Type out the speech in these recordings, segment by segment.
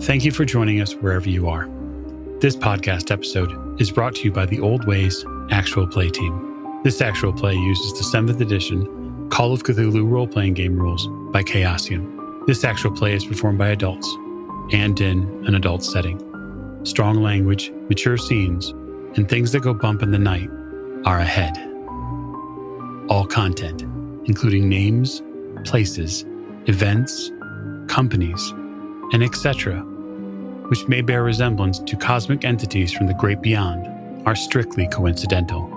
Thank you for joining us wherever you are. This podcast episode is brought to you by the Old Ways Actual Play team. This actual play uses the 7th edition Call of Cthulhu role-playing game rules by Chaosium. This actual play is performed by adults and in an adult setting. Strong language, mature scenes, and things that go bump in the night are ahead. All content, including names, places, events, companies, and etc., which may bear resemblance to cosmic entities from the great beyond, are strictly coincidental.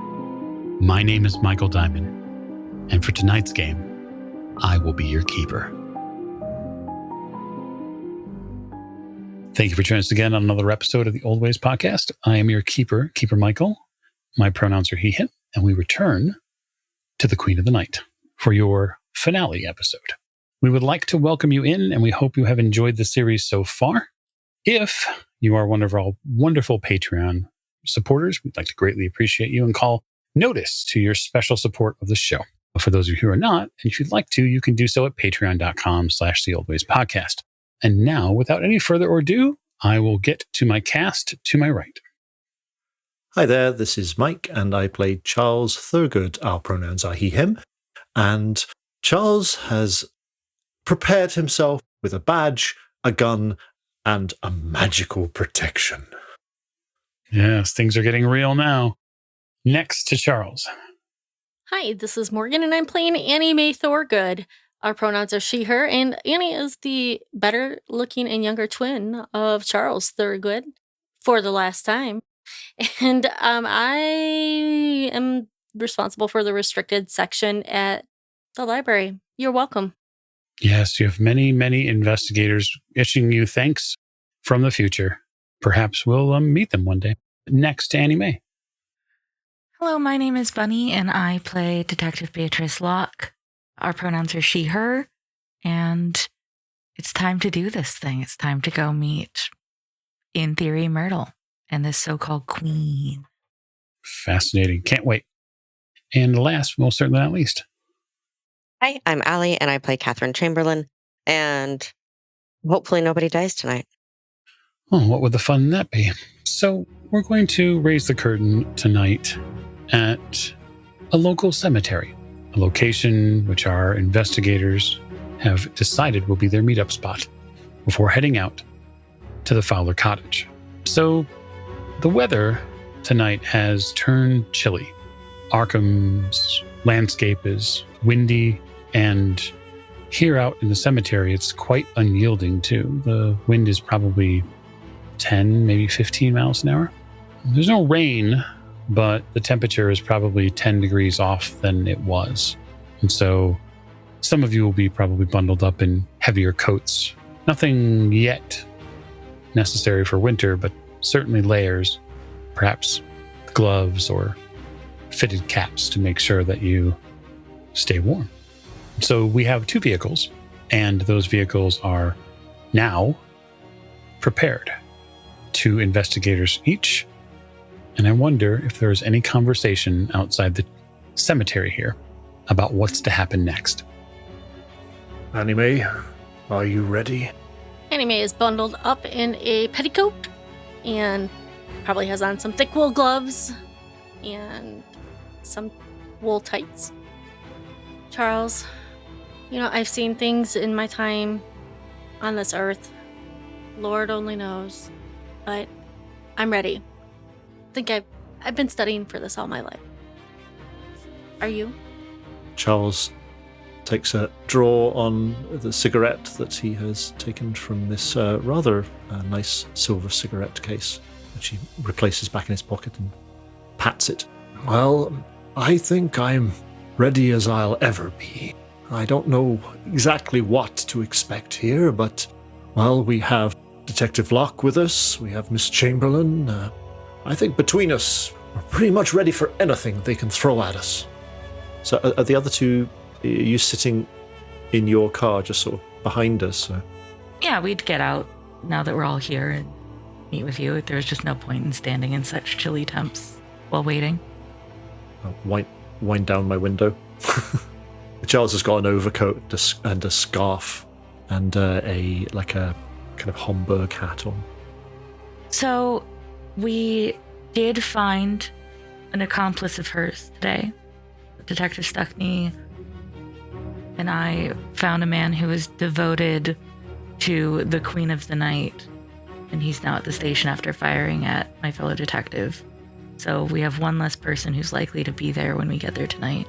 My name is Michael Diamond, and for tonight's game, I will be your keeper. Thank you for joining us again on another episode of the Old Ways podcast. I am your keeper, Keeper Michael. My pronouns are he, him, and we return to the Queen of the Night for your finale episode. We would like to welcome you in, and we hope you have enjoyed the series so far. If you are one of our wonderful Patreon supporters, we'd like to greatly appreciate you and call notice to your special support of the show. For those of you who are not, and if you'd like to, you can do so at patreon.com/theoldwayspodcast. And now, without any further ado, I will get to my cast to my right. Hi there, this is Mike, and I played Charles Thurgood. Our pronouns are he, him. And Charles has prepared himself with a badge, a gun, and a magical protection. Yes, things are getting real now. Next to Charles. Hi, this is Morgan, and I'm playing Annie Mae Thorgood. Our pronouns are she, her, and Annie is the better-looking and younger twin of Charles Thurgood for the last time. And I am responsible for the restricted section at the library. You're welcome. Yes, you have many, many investigators issuing you thanks from the future. Perhaps we'll meet them one day. Next to Annie Mae. Hello, my name is Bunny, and I play Detective Beatrice Locke. Our pronouns are she, her, and it's time to do this thing. It's time to go meet, in theory, Myrtle and this so-called queen. Fascinating. Can't wait. And last, most certainly not least. Hi, I'm Allie, and I play Catherine Chamberlain, and hopefully nobody dies tonight. Oh, what would the fun in that be? So we're going to raise the curtain tonight at a local cemetery, a location which our investigators have decided will be their meetup spot before heading out to the Fowler Cottage. So the weather tonight has turned chilly. Arkham's landscape is windy, and here out in the cemetery, it's quite unyielding too. The wind is probably 10, maybe 15 miles an hour. There's no rain, but the temperature is probably 10 degrees off than it was. And so some of you will be probably bundled up in heavier coats. Nothing yet necessary for winter, but certainly layers, perhaps gloves or fitted caps to make sure that you stay warm. So we have 2 vehicles, and those vehicles are now prepared, 2 investigators each. And I wonder if there is any conversation outside the cemetery here about what's to happen next. Annie Mae, are you ready? Annie Mae is bundled up in a petticoat and probably has on some thick wool gloves and some wool tights. Charles, I've seen things in my time on this earth. Lord only knows. But I'm ready. I think I've been studying for this all my life. Are you? Charles takes a draw on the cigarette that he has taken from this rather nice silver cigarette case, which he replaces back in his pocket and pats it. Well, I think I'm ready as I'll ever be. I don't know exactly what to expect here, but, well, we have Detective Locke with us, we have Miss Chamberlain. I think between us, we're pretty much ready for anything they can throw at us. So are the other 2, are you sitting in your car just sort of behind us? Yeah, we'd get out now that we're all here and meet with you. There's just no point in standing in such chilly temps while waiting. I'll wind down my window. Charles has got an overcoat and a scarf and a kind of Homburg hat on. So we did find an accomplice of hers today. Detective Stuckney and I found a man who was devoted to the Queen of the Night, and he's now at the station after firing at my fellow detective. So we have one less person who's likely to be there when we get there tonight.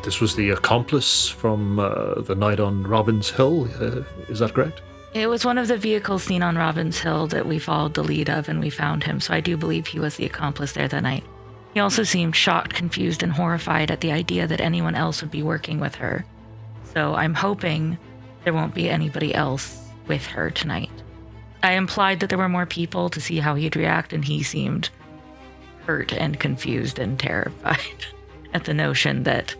This was the accomplice from the night on Robbins Hill, is that correct? It was one of the vehicles seen on Robbins Hill that we followed the lead of, and we found him, so I do believe he was the accomplice there that night. He also seemed shocked, confused, and horrified at the idea that anyone else would be working with her. So I'm hoping there won't be anybody else with her tonight. I implied that there were more people to see how he'd react, and he seemed hurt and confused and terrified at the notion that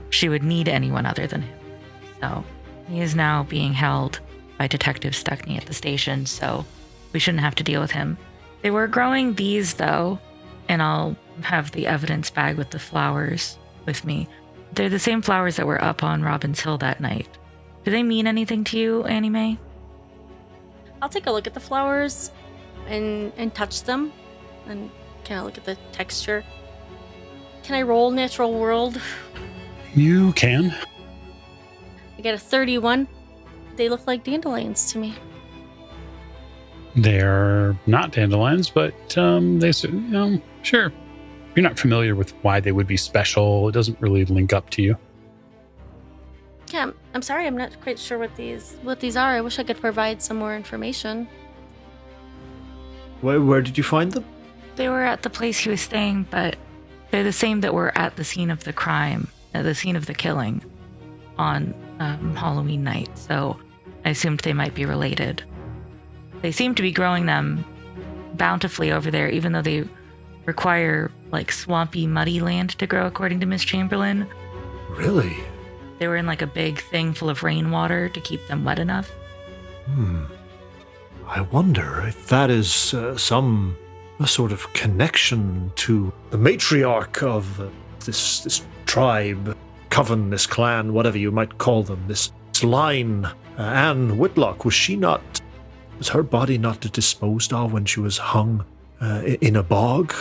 she would need anyone other than him. So he is now being held by Detective Stuckney at the station, so we shouldn't have to deal with him. They were growing these, though, and I'll have the evidence bag with the flowers with me. They're the same flowers that were up on Robbins Hill that night. Do they mean anything to you, Annie Mae? I'll take a look at the flowers and touch them and kind of look at the texture. Can I roll natural world? You can. I got a 31. They look like dandelions to me. They're not dandelions, but sure. You're not familiar with why they would be special. It doesn't really link up to you. Yeah, I'm sorry. I'm not quite sure what these are. I wish I could provide some more information. Where did you find them? They were at the place he was staying, but they're the same that were at the scene of the crime, the scene of the killing on Halloween night. So I assumed they might be related. They seem to be growing them bountifully over there, even though they require like swampy, muddy land to grow, according to Miss Chamberlain. Really? They were in like a big thing full of rainwater to keep them wet enough. I wonder if that is a sort of connection to the matriarch of this tribe, coven, this clan, whatever you might call them, this line, Anne Whitlock. Was her body not disposed of when she was hung in a bog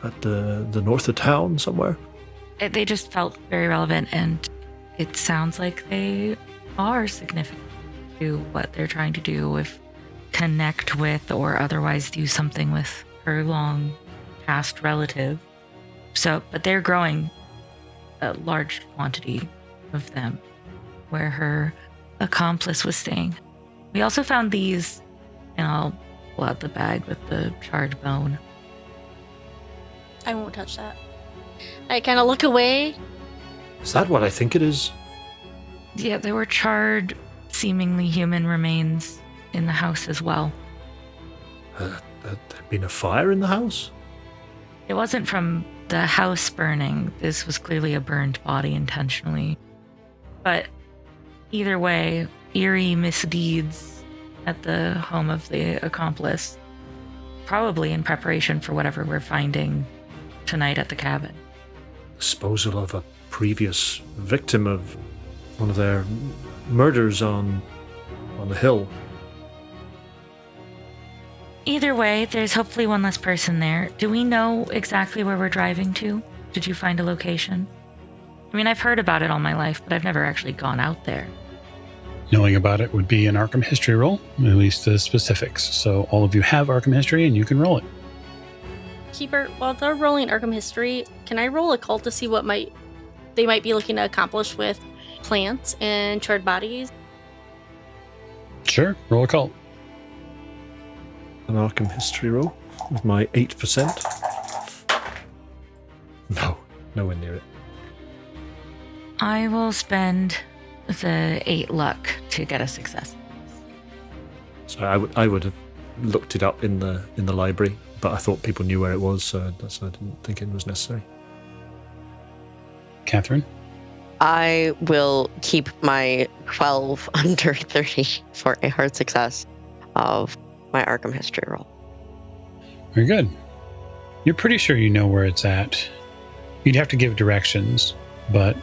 at the north of town somewhere? They just felt very relevant, and it sounds like they are significant to what they're trying to do, if connect with or otherwise do something with her long past relative. So, but they're growing a large quantity of them where her accomplice was staying. We also found these, and I'll pull out the bag with the charred bone. I won't touch that. I kind of look away. Is that what I think it is? Yeah, there were charred, seemingly human remains in the house as well. There'd been a fire in the house? It wasn't from the house burning. This was clearly a burned body intentionally. But either way, eerie misdeeds at the home of the accomplice. Probably in preparation for whatever we're finding tonight at the cabin. Disposal of a previous victim of one of their murders on the hill. Either way, there's hopefully one less person there. Do we know exactly where we're driving to? Did you find a location? I mean, I've heard about it all my life, but I've never actually gone out there. Knowing about it would be an Arkham history roll, at least the specifics. So all of you have Arkham history and you can roll it. Keeper, while they're rolling Arkham history, can I roll occult to see what they might be looking to accomplish with plants and charred bodies? Sure, roll occult. An Arkham history roll with my 8%. No, nowhere near it. I will spend the 8 luck to get a success. So I would have looked it up in the library, but I thought people knew where it was, so I didn't think it was necessary. Catherine? I will keep my 12 under 30 for a hard success of my Arkham history roll. Very good. You're pretty sure you know where it's at. You'd have to give directions, but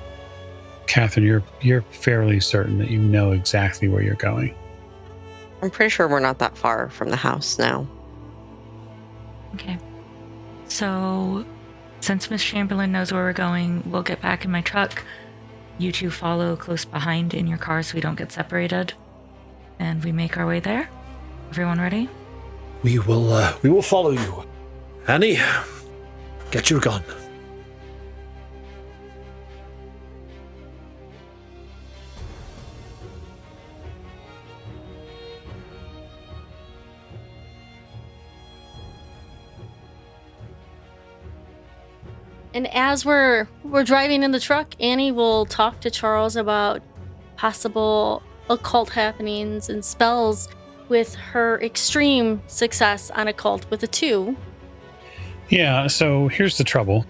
Catherine, you're fairly certain that you know exactly where you're going. I'm pretty sure we're not that far from the house now. Okay. So, since Miss Chamberlain knows where we're going, we'll get back in my truck. You two follow close behind in your car so we don't get separated. And we make our way there. Everyone ready? We will follow you. Annie, get your gun. And as we're driving in the truck, Annie will talk to Charles about possible occult happenings and spells with her extreme success on occult with a 2. Yeah, so here's the trouble.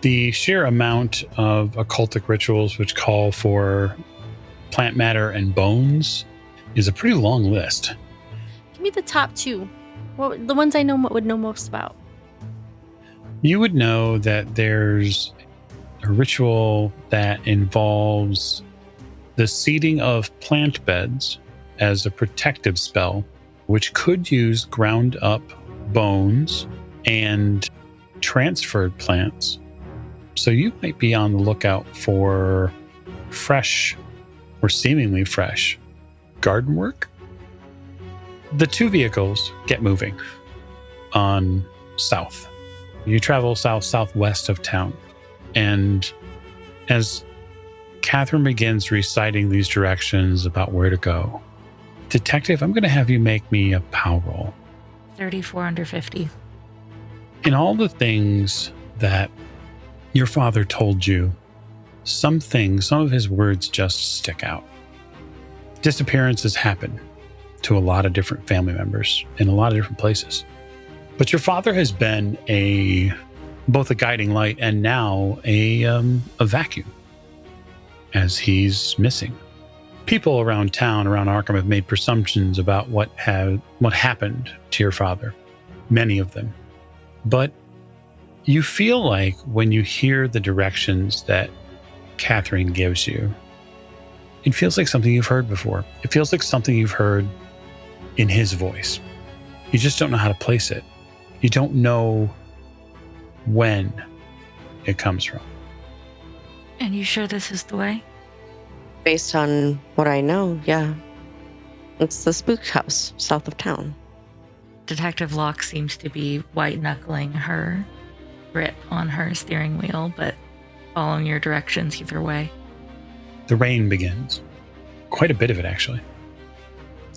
The sheer amount of occultic rituals which call for plant matter and bones is a pretty long list. Give me the top 2. The ones I would know most about. You would know that there's a ritual that involves the seeding of plant beds as a protective spell, which could use ground up bones and transferred plants. So you might be on the lookout for fresh or seemingly fresh garden work. The 2 vehicles get moving on south. You travel southwest of town. And as Catherine begins reciting these directions about where to go, Detective, I'm going to have you make me a POW roll. 34 under 50. In all the things that your father told you, some of his words just stick out. Disappearances happen to a lot of different family members in a lot of different places. But your father has been both a guiding light and now a vacuum as he's missing. People around town, around Arkham, have made presumptions about what happened to your father, many of them. But you feel like when you hear the directions that Catherine gives you, it feels like something you've heard before. It feels like something you've heard in his voice. You just don't know how to place it. You don't know when it comes from. And you sure this is the way? Based on what I know, yeah. It's the spook house south of town. Detective Locke seems to be white-knuckling her grip on her steering wheel, but following your directions either way. The rain begins. Quite a bit of it, actually.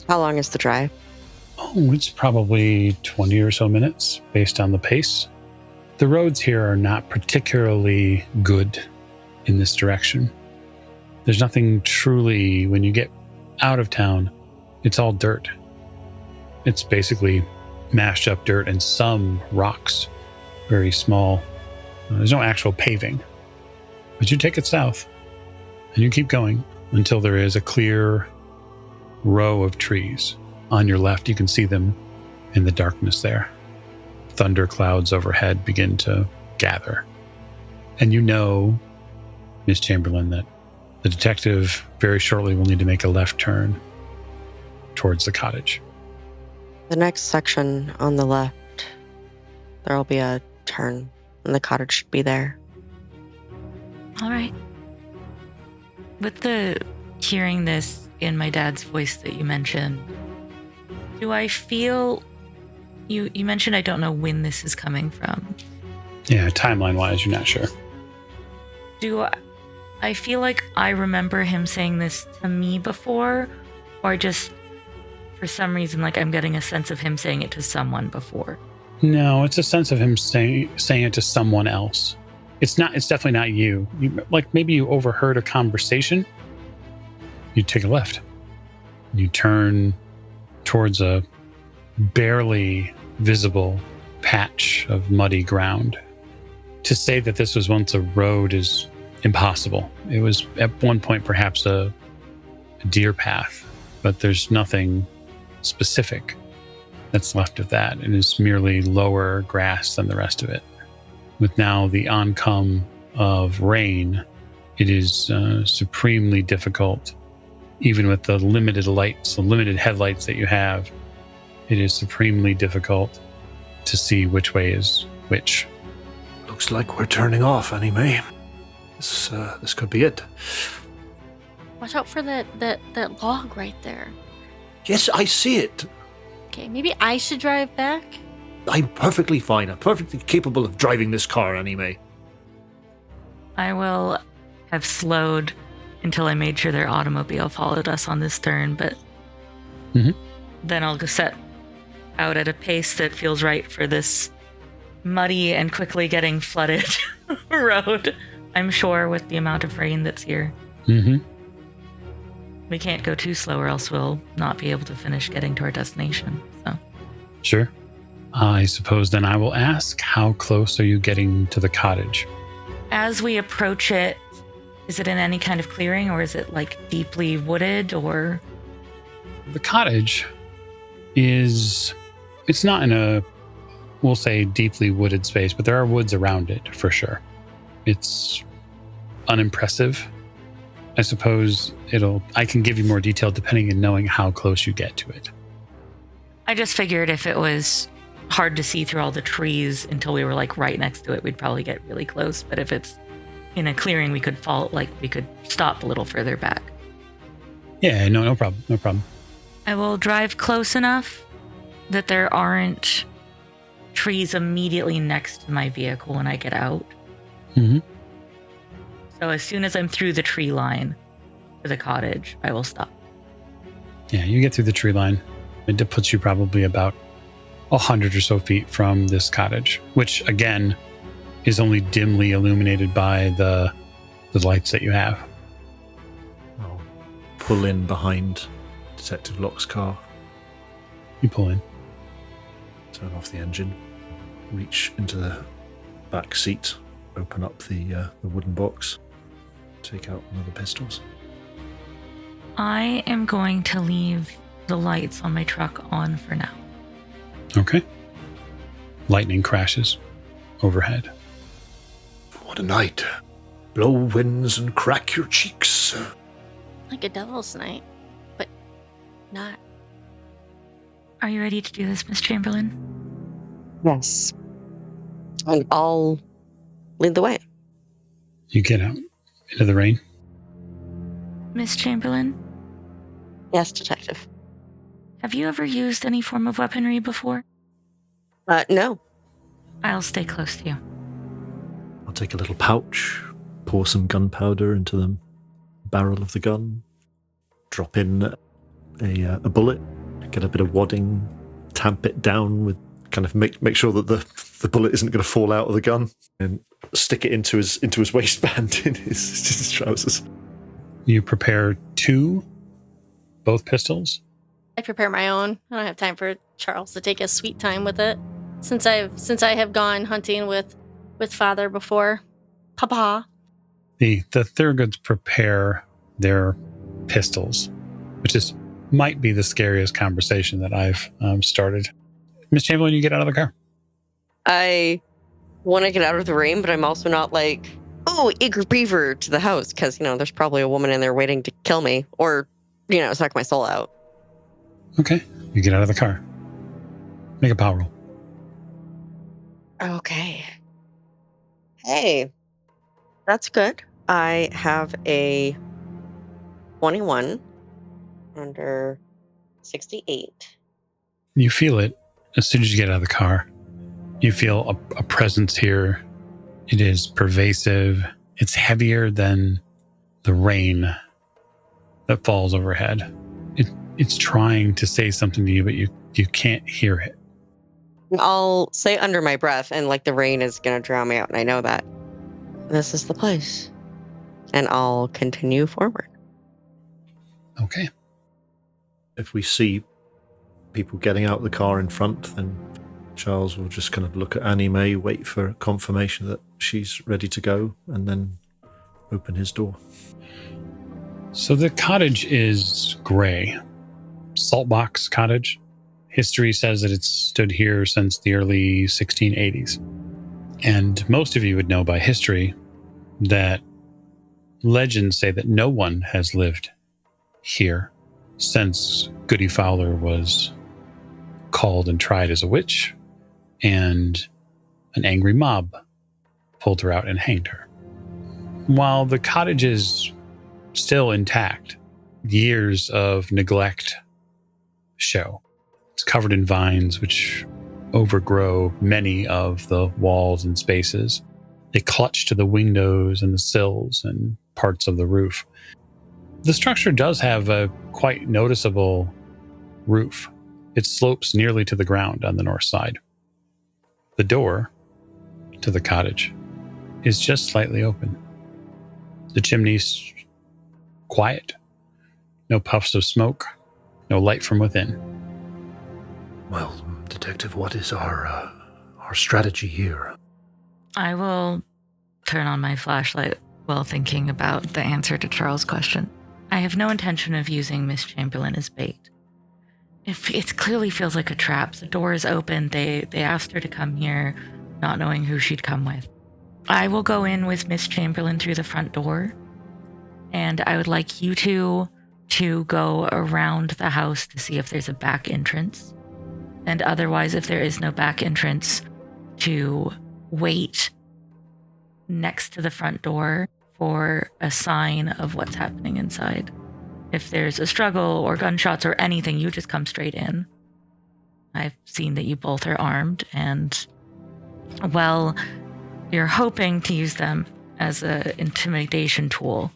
How long is the drive? Oh, it's probably 20 or so minutes based on the pace. The roads here are not particularly good in this direction. There's nothing truly, when you get out of town, it's all dirt. It's basically mashed up dirt and some rocks, very small. There's no actual paving. But you take it south and you keep going until there is a clear row of trees. On your left, you can see them in the darkness there. Thunder clouds overhead begin to gather. And you know, Miss Chamberlain, that the detective very shortly will need to make a left turn towards the cottage. The next section on the left, there'll be a turn, and the cottage should be there. All right. With the hearing this in my dad's voice that you mentioned, do I feel... You mentioned I don't know when this is coming from. Yeah, timeline-wise, you're not sure. Do I feel like I remember him saying this to me before, or just for some reason like I'm getting a sense of him saying it to someone before? No, it's a sense of him saying it to someone else. It's definitely not you. Like maybe you overheard a conversation. You take a left. You turn towards a barely visible patch of muddy ground. To say that this was once a road is impossible. It was at one point perhaps a deer path, but there's nothing specific that's left of that. It is merely lower grass than the rest of it. With now the oncome of rain, it is supremely difficult, even with the limited lights, the limited headlights that you have, it is supremely difficult to see which way is which. Looks like we're turning off, Anime. This could be it. Watch out for that log right there. Yes, I see it. Okay, maybe I should drive back? I'm perfectly fine. I'm perfectly capable of driving this car, Anime. I will have slowed until I made sure their automobile followed us on this turn, but then I'll go set out at a pace that feels right for this muddy and quickly getting flooded road, I'm sure, with the amount of rain that's here. Mm-hmm. We can't go too slow or else we'll not be able to finish getting to our destination. So, Sure. I suppose then I will ask, how close are you getting to the cottage? as we approach it, is it in any kind of clearing or is it like deeply wooded or? The cottage is, it's not in a, we'll say, deeply wooded space, but there are woods around it for sure. It's unimpressive. I suppose I can give you more detail depending on knowing how close you get to it. I just figured if it was hard to see through all the trees until we were like right next to it, we'd probably get really close. But if it's in a clearing, we could stop a little further back. Yeah, no problem. No problem. I will drive close enough that there aren't trees immediately next to my vehicle when I get out. Mm-hmm. So as soon as I'm through the tree line to the cottage, I will stop. Yeah, you get through the tree line. It puts you probably about 100 or so feet from this cottage, which again is only dimly illuminated by the lights that you have. I'll pull in behind Detective Locke's car, You pull in. turn off the engine, reach into the back seat, open up the wooden box, take out one of the pistols. I am going to leave the lights on my truck on for now. Okay. Lightning crashes overhead. What a night. Blow winds and crack your cheeks. Like a devil's night, but not. Are you ready to do this, Miss Chamberlain? Yes. And I'll lead the way. You get out into the rain. Miss Chamberlain, Yes, detective. have you ever used any form of weaponry before? No. I'll stay close to you. I'll take a little pouch, pour some gunpowder into the barrel of the gun, drop in a bullet, get a bit of wadding, tamp it down with kind of make sure that the bullet isn't going to fall out of the gun, and stick it into his waistband in his trousers. You prepare both pistols. I prepare my own. I don't have time for Charles to take his sweet time with it. Since I have gone hunting with father before. Papa. The Thurgoods prepare their pistols, which might be the scariest conversation that I've started. Miss Chamberlain, you get out of the car. I want to get out of the rain, but I'm also not like, oh, eager beaver to the house, because, there's probably a woman in there waiting to kill me or, suck my soul out. Okay. You get out of the car. Make a power roll. Okay. Hey, that's good. I have a 21 under 68. You feel it as soon as you get out of the car. You feel a presence here. It is pervasive. It's heavier than the rain that falls overhead. It's trying to say something to you, but you can't hear it. I'll say under my breath, and like the rain is going to drown me out, and I know that. This is the place. And I'll continue forward. Okay. If we see people getting out of the car in front, then Charles will just kind of look at Annie Mae, wait for confirmation that she's ready to go, and then open his door. So the cottage is gray. Saltbox cottage. History says that it's stood here since the early 1680s. And most of you would know by history that legends say that no one has lived here since Goody Fowler was called and tried as a witch, and an angry mob pulled her out and hanged her. While the cottage is still intact, years of neglect show. It's covered in vines which overgrow many of the walls and spaces. They clutch to the windows and the sills and parts of the roof. The structure does have a quite noticeable roof. It slopes nearly to the ground on the north side. The door to the cottage is just slightly open. The chimney's quiet. No puffs of smoke. No light from within. Well, Detective, what is our strategy here? I will turn on my flashlight while thinking about the answer to Charles' question. I have no intention of using Miss Chamberlain as bait. If it clearly feels like a trap, the door is open. They asked her to come here, not knowing who she'd come with. I will go in with Miss Chamberlain through the front door, and I would like you two to go around the house to see if there's a back entrance. And otherwise, if there is no back entrance, to wait next to the front door for a sign of what's happening inside. If there's a struggle or gunshots or anything, you just come straight in. I've seen that you both are armed, and, well, you're hoping to use them as an intimidation tool.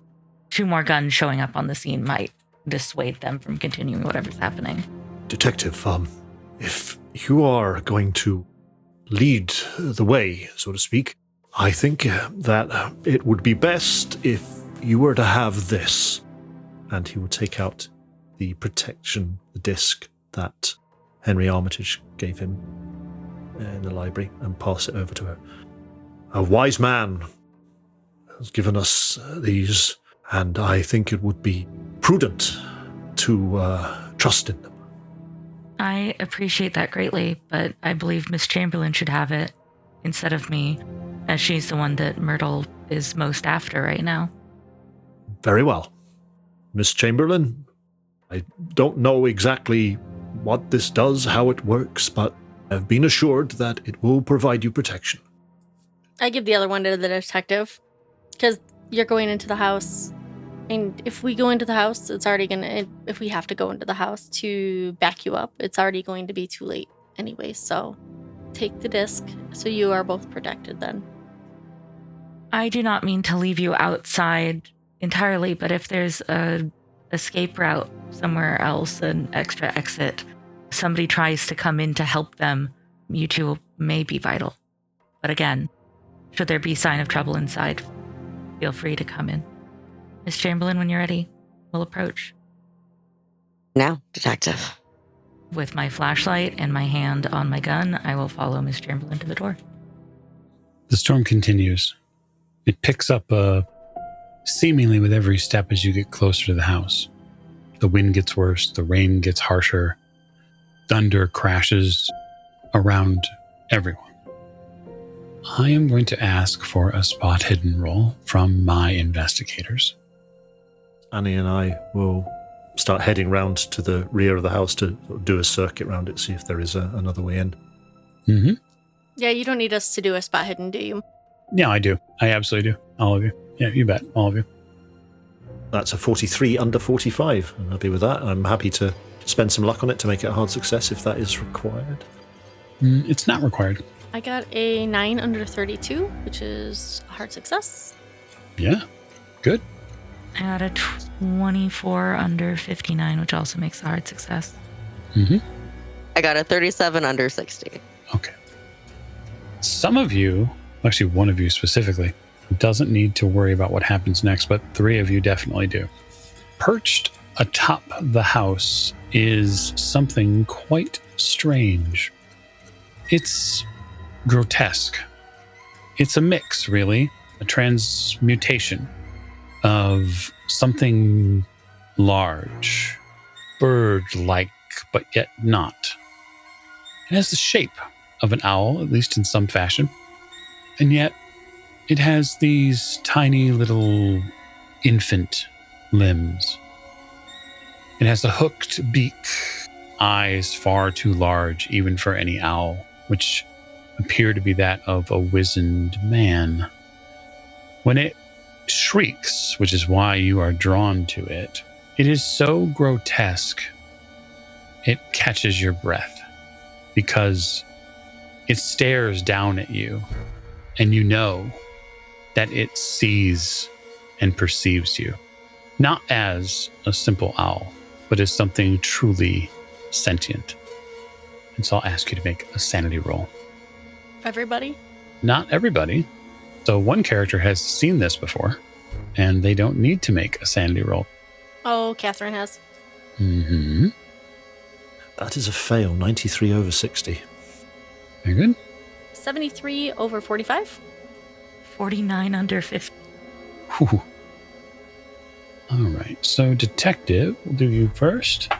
2 more guns showing up on the scene might dissuade them from continuing whatever's happening. Detective, if you are going to lead the way, so to speak, I think that it would be best if you were to have this. And he will take out the protection, the disc that Henry Armitage gave him in the library, and pass it over to her. A wise man has given us these, and I think it would be prudent to trust in them. I appreciate that greatly, but I believe Miss Chamberlain should have it instead of me, as she's the one that Myrtle is most after right now. Very well. Miss Chamberlain, I don't know exactly what this does, how it works, but I've been assured that it will provide you protection. I give the other one to the detective, because you're going into the house. And if we go into the house, it's already if we have to go into the house to back you up, it's already going to be too late anyway. So take the disc so you are both protected then. I do not mean to leave you outside entirely, but if there's a escape route somewhere else, an extra exit, somebody tries to come in to help them, you two may be vital. But again, should there be sign of trouble inside, feel free to come in. Miss Chamberlain, when you're ready, we'll approach. Now, Detective. With my flashlight and my hand on my gun, I will follow Miss Chamberlain to the door. The storm continues. It picks up seemingly with every step as you get closer to the house. The wind gets worse, the rain gets harsher, thunder crashes around everyone. I am going to ask for a spot hidden roll from my investigators. Annie and I will start heading round to the rear of the house to do a circuit round it, see if there is another way in. Mm-hmm. Yeah, you don't need us to do a spot hidden, do you? Yeah, I do. I absolutely do. All of you. Yeah, you bet. All of you. That's a 43 under 45. I'm happy with that. I'm happy to spend some luck on it to make it a hard success if that is required. It's not required. I got a 9 under 32, which is a hard success. Yeah, good. I got a 24 under 59, which also makes a hard success. Mm-hmm. I got a 37 under 60. Okay. Some of you, actually one of you specifically, doesn't need to worry about what happens next, but 3 of you definitely do. Perched atop the house is something quite strange. It's grotesque. It's a mix, really, a transmutation of something large, bird-like, but yet not. It has the shape of an owl, at least in some fashion, and yet it has these tiny little infant limbs. It has a hooked beak, eyes far too large even for any owl, which appear to be that of a wizened man. When it shrieks, which is why you are drawn to it, it is so grotesque it catches your breath because it stares down at you and you know that it sees and perceives you, not as a simple owl, but as something truly sentient. And so I'll ask you to make a sanity roll. Everybody? Not everybody. So one character has seen this before, and they don't need to make a sanity roll. Oh, Catherine has. Mm-hmm. That is a fail, 93 over 60. Very good. 73 over 45. 49 under 50. Whew. All right. So detective, we'll do you first.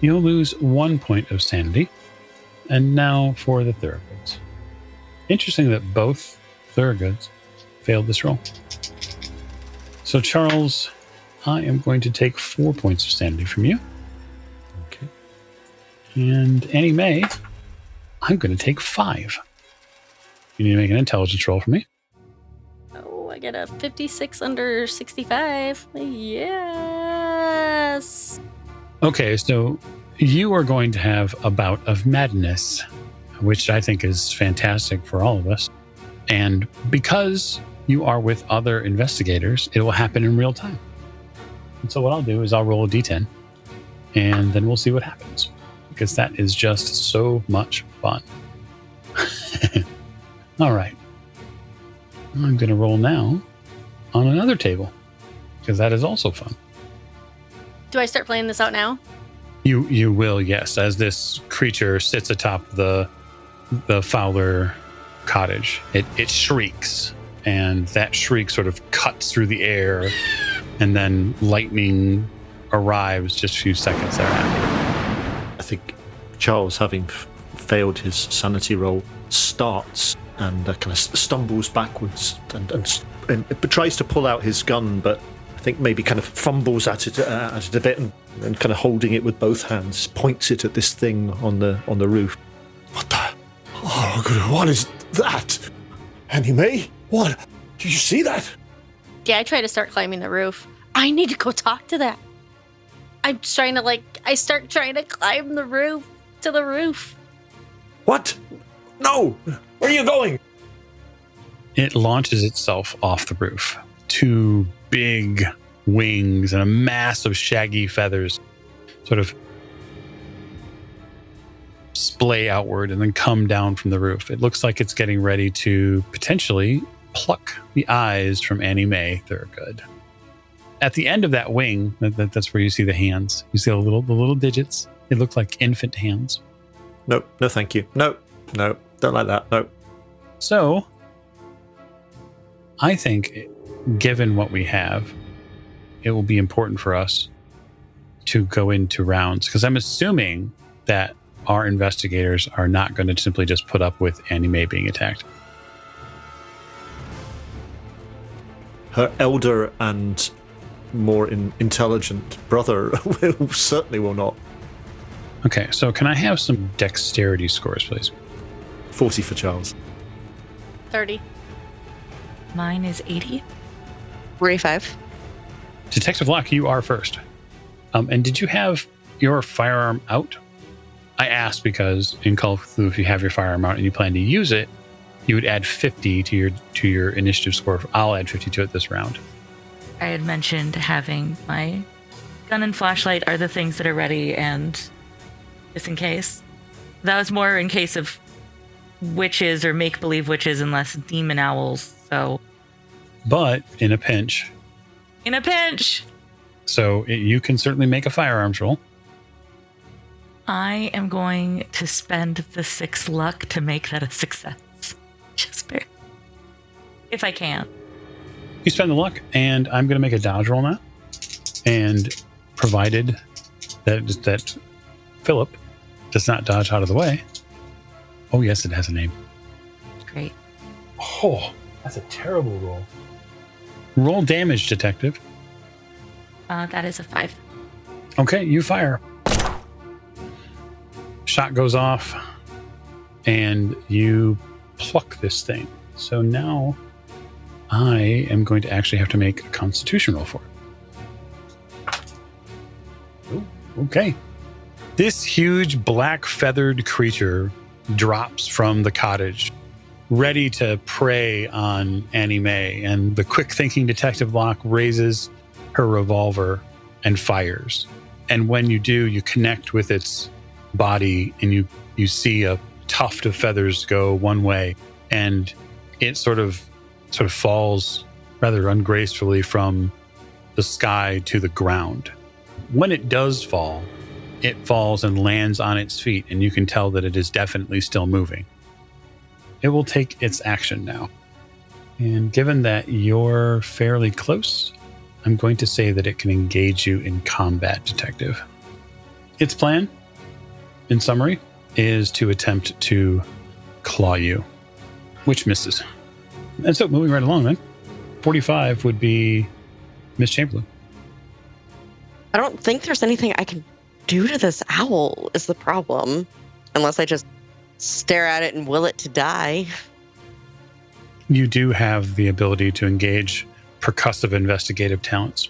You'll lose 1 point of sanity. And now for the Thurgoods. Interesting that both Thurgoods failed this roll. So Charles, I am going to take 4 points of sanity from you. Okay. And Annie Mae, I'm going to take 5. You need to make an intelligence roll for me. Oh, I get a 56 under 65. Yes. Okay, so you are going to have a bout of madness, which I think is fantastic for all of us. And because you are with other investigators, it will happen in real time. And so what I'll do is I'll roll a d10, and then we'll see what happens, because that is just so much fun. All right. I'm going to roll now on another table, because that is also fun. Do I start playing this out now? You will, yes, as this creature sits atop the Fowler cottage. It shrieks, and that shriek sort of cuts through the air, and then lightning arrives just a few seconds thereafter. I think Charles, having failed his sanity roll, starts and kind of stumbles backwards and tries to pull out his gun, but I think maybe kind of fumbles at it a bit and kind of holding it with both hands, points it at this thing on the roof. What the? Oh, God, what is that? Annie Mae? What? Did you see that? Yeah, I try to start climbing the roof. I need to go talk to that. I'm trying to I start trying to climb the roof to the roof. What? No! Where are you going? It launches itself off the roof. 2 big wings and a mass of shaggy feathers sort of splay outward and then come down from the roof. It looks like it's getting ready to potentially pluck the eyes from Annie Mae Thurgood. At the end of that wing, that's where you see the hands. You see the little digits. They look like infant hands. No, thank you. No, don't like that. No. So, I think, given what we have, it will be important for us to go into rounds, because I'm assuming that our investigators are not going to simply just put up with Annie Mae being attacked. Her elder and more intelligent brother certainly will not. Okay, so can I have some dexterity scores, please? 40 for Charles. 30. Mine is 80. 45. Detective Locke, you are first. And did you have your firearm out? I asked because in Call of Cthulhu, if you have your firearm out and you plan to use it, you would add 50 to your initiative score. I'll add 50 to it this round. I had mentioned having my gun and flashlight are the things that are ready, and just in case. That was more in case of witches or make-believe witches and less demon owls, so... But in a pinch. In a pinch! So you can certainly make a firearms roll. I am going to spend the 6 luck to make that a success. Just barely. If I can. You spend the luck, and I'm going to make a dodge roll now. And provided that Philip does not dodge out of the way. Oh, yes, it has a name. Great. Oh, that's a terrible roll. Roll damage, detective. That is a 5. Okay, you fire. Shot goes off, and you pluck this thing. So now I am going to actually have to make a constitution roll for it. Oh, okay. This huge black feathered creature drops from the cottage, ready to prey on Annie Mae, and the quick thinking Detective Locke raises her revolver and fires. And when you do, you connect with its body, and you see a tuft of feathers go one way, and it sort of falls rather ungracefully from the sky to the ground. When it does fall, it falls and lands on its feet, and you can tell that it is definitely still moving. It will take its action now. And given that you're fairly close, I'm going to say that it can engage you in combat, Detective. Its plan, in summary, is to attempt to claw you, which misses. And so moving right along then, 45 would be Miss Chamberlain. I don't think there's anything I can do to this owl is the problem. Unless I just stare at it and will it to die. You do have the ability to engage percussive investigative talents.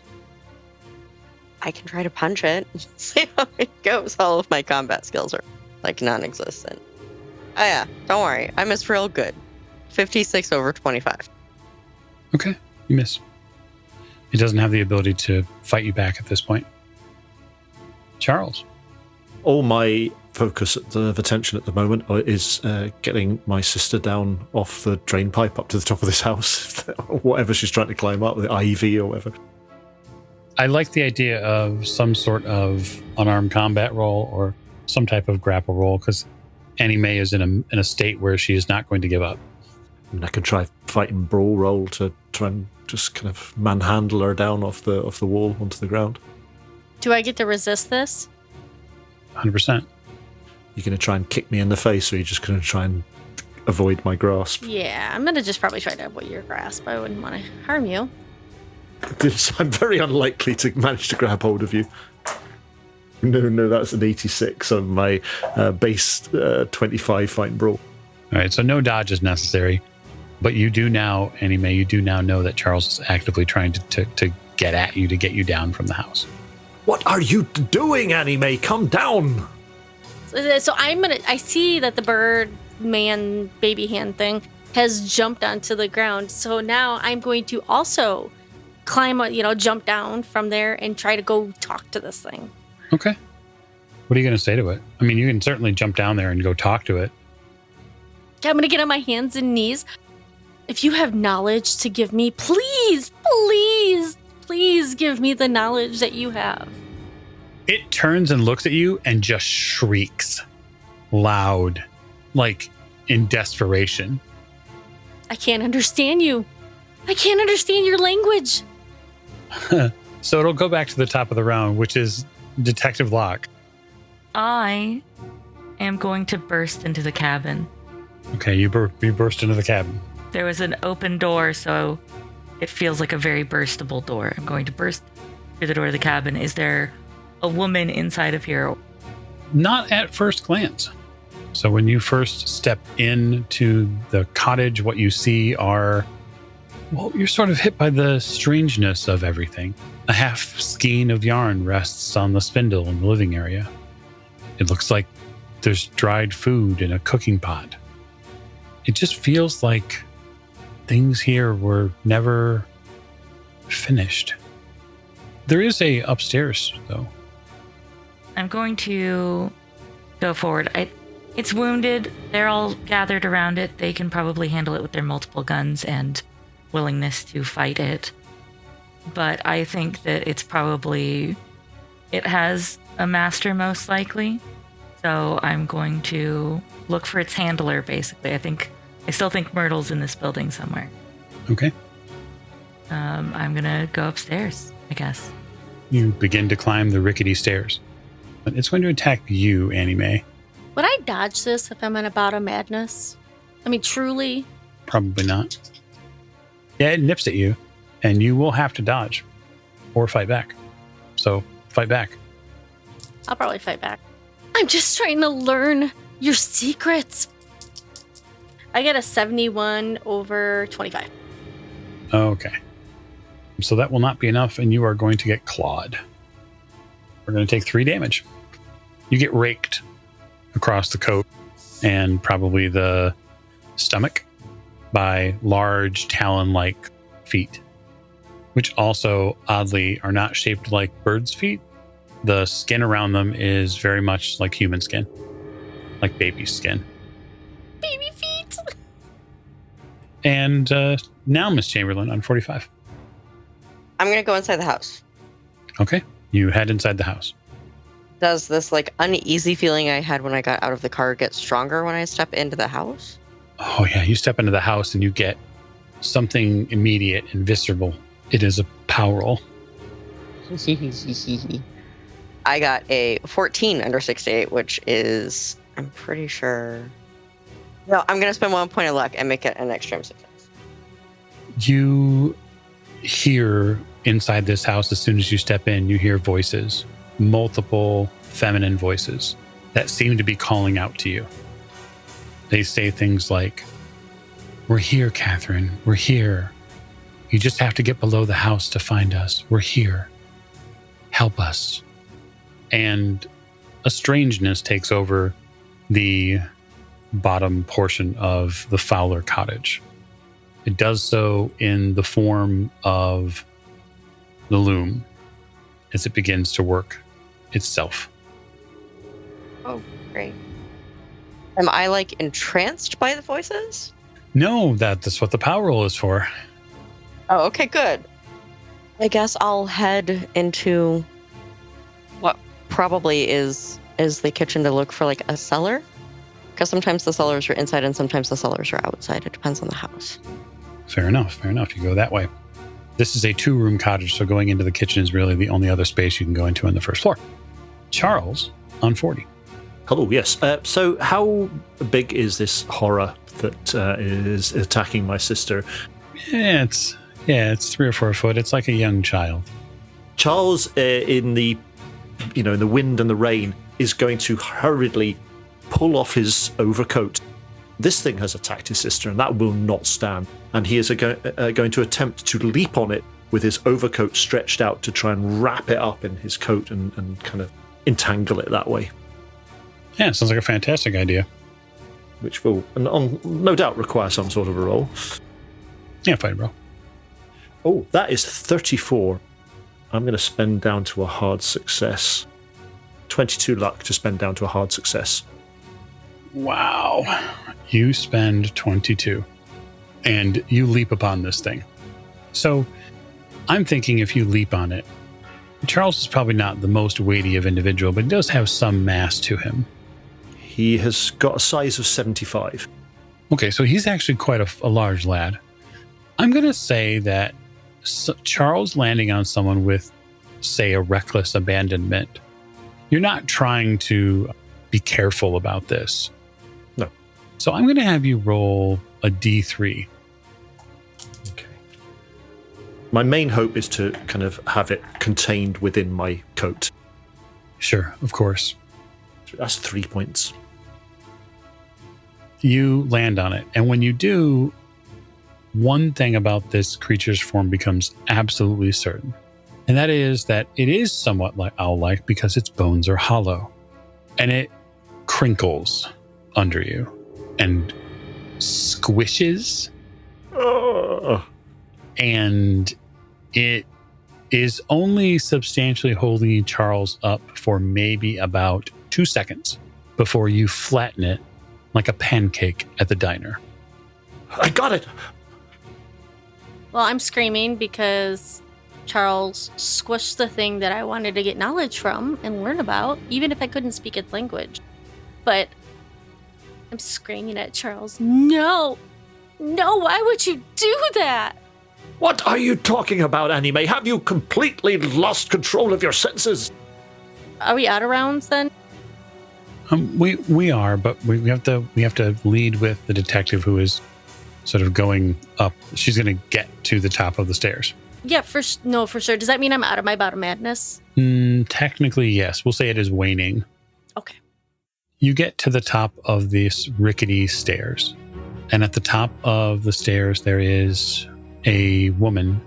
I can try to punch it. See how it goes. All of my combat skills are like non-existent. Oh yeah, don't worry. I miss real good. 56 over 25. Okay, you miss. It doesn't have the ability to fight you back at this point. Charles. All my focus of attention at the moment is getting my sister down off the drain pipe up to the top of this house, whatever she's trying to climb up, the ivy or whatever. I like the idea of some sort of unarmed combat roll or some type of grapple roll, because Annie Mae is in a state where she is not going to give up. I mean, I can try fight and brawl roll to try and just kind of manhandle her down off the wall onto the ground. Do I get to resist this? 100%. You're going to try and kick me in the face, or you're just going to try and avoid my grasp? Yeah, I'm going to just probably try to avoid your grasp. I wouldn't want to harm you. I'm very unlikely to manage to grab hold of you. No, that's an 86 on my base 25 fight and brawl. All right, so no dodge is necessary. But you do now, Annie Mae, you do now know that Charles is actively trying to get at you, to get you down from the house. What are you doing, Annie Mae? Come down! So I see that the bird man baby hand thing has jumped onto the ground. So now I'm going to also climb, jump down from there and try to go talk to this thing. Okay. What are you going to say to it? I mean, you can certainly jump down there and go talk to it. I'm going to get on my hands and knees. If you have knowledge to give me, please give me the knowledge that you have. It turns and looks at you and just shrieks loud, like in desperation. I can't understand you. I can't understand your language. So it'll go back to the top of the round, which is Detective Locke. I am going to burst into the cabin. Okay, you burst into the cabin. There was an open door, so it feels like a very burstable door. I'm going to burst through the door of the cabin. Is there a woman inside of here? Not at first glance. So when you first step into the cottage, what you see are, well, you're sort of hit by the strangeness of everything. A half skein of yarn rests on the spindle in the living area. It looks like there's dried food in a cooking pot. It just feels like things here were never finished. There is a upstairs, though. I'm going to go forward. It's wounded. They're all gathered around it. They can probably handle it with their multiple guns and willingness to fight it. But I think that it has a master most likely. So I'm going to look for its handler, basically. I still think Myrtle's in this building somewhere. Okay. I'm going to go upstairs, I guess. You begin to climb the rickety stairs. But it's going to attack you, Annie Mae. Would I dodge this if I'm in a bout of madness? I mean, truly? Probably not. Yeah, it nips at you, and you will have to dodge or fight back. So, fight back. I'll probably fight back. I'm just trying to learn your secrets. I get a 71 over 25. Okay. So that will not be enough, and you are going to get clawed. We're going to take 3 damage. You get raked across the coat and probably the stomach by large talon-like feet, which also, oddly, are not shaped like birds' feet. The skin around them is very much like human skin, like baby skin. Baby feet! And now, Miss Chamberlain, on 45. I'm going to go inside the house. Okay, you head inside the house. Does this like uneasy feeling I had when I got out of the car get stronger when I step into the house? Oh, yeah, you step into the house and you get something immediate and visceral. It is a power roll. I got a 14 under 68, which is, I'm pretty sure. No, I'm going to spend 1 point of luck and make it an extreme success. You hear inside this house, as soon as you step in, you hear voices, multiple feminine voices that seem to be calling out to you. They say things like, "We're here, Catherine. We're here. You just have to get below the house to find us. We're here. Help us." And a strangeness takes over the bottom portion of the Fowler cottage. It does so in the form of the loom as it begins to work itself. Oh, great. Am I like entranced by the voices? No, that's what the power roll is for. Oh, okay, good. I guess I'll head into what probably is the kitchen to look for like a cellar. Because sometimes the cellars are inside and sometimes the cellars are outside. It depends on the house. Fair enough. You go that way. This is a 2-room cottage, so going into the kitchen is really the only other space you can go into on the first floor. Charles, on 40. Hello, yes. So how big is this horror that is attacking my sister? It's 3 or 4 foot. It's like a young child. Charles, in the wind and the rain, is going to hurriedly pull off his overcoat. This thing has attacked his sister, and that will not stand. And he is going to attempt to leap on it with his overcoat stretched out to try and wrap it up in his coat and kind of entangle it that way. Yeah, sounds like a fantastic idea. Which will, no doubt, require some sort of a roll. Yeah, fine, bro. Oh, that is 34. I'm going to spend down to a hard success. 22 luck to spend down to a hard success. Wow. You spend 22 and you leap upon this thing. So I'm thinking if you leap on it, Charles is probably not the most weighty of individual, but he does have some mass to him. He has got a size of 75. Okay, so he's actually quite a large lad. I'm going to say that Charles landing on someone with, say, a reckless abandonment, you're not trying to be careful about this. No. So I'm going to have you roll a D3. Okay. My main hope is to kind of have it contained within my coat. Sure, of course. That's 3 points. You land on it. And when you do, one thing about this creature's form becomes absolutely certain. And that is that it is somewhat like owl-like because its bones are hollow. And it crinkles under you and squishes. And it is only substantially holding Charles up for maybe about 2 seconds before you flatten it like a pancake at the diner. I got it! Well, I'm screaming because Charles squished the thing that I wanted to get knowledge from and learn about, even if I couldn't speak its language. But I'm screaming at Charles, no, why would you do that? What are you talking about, Anime? Have you completely lost control of your senses? Are we out of rounds then? We are, but we have to lead with the detective who is sort of going up. She's going to get to the top of the stairs. Yeah, for sure. Does that mean I'm out of my bout of madness? Technically, yes. We'll say it is waning. Okay. You get to the top of these rickety stairs. And at the top of the stairs, there is a woman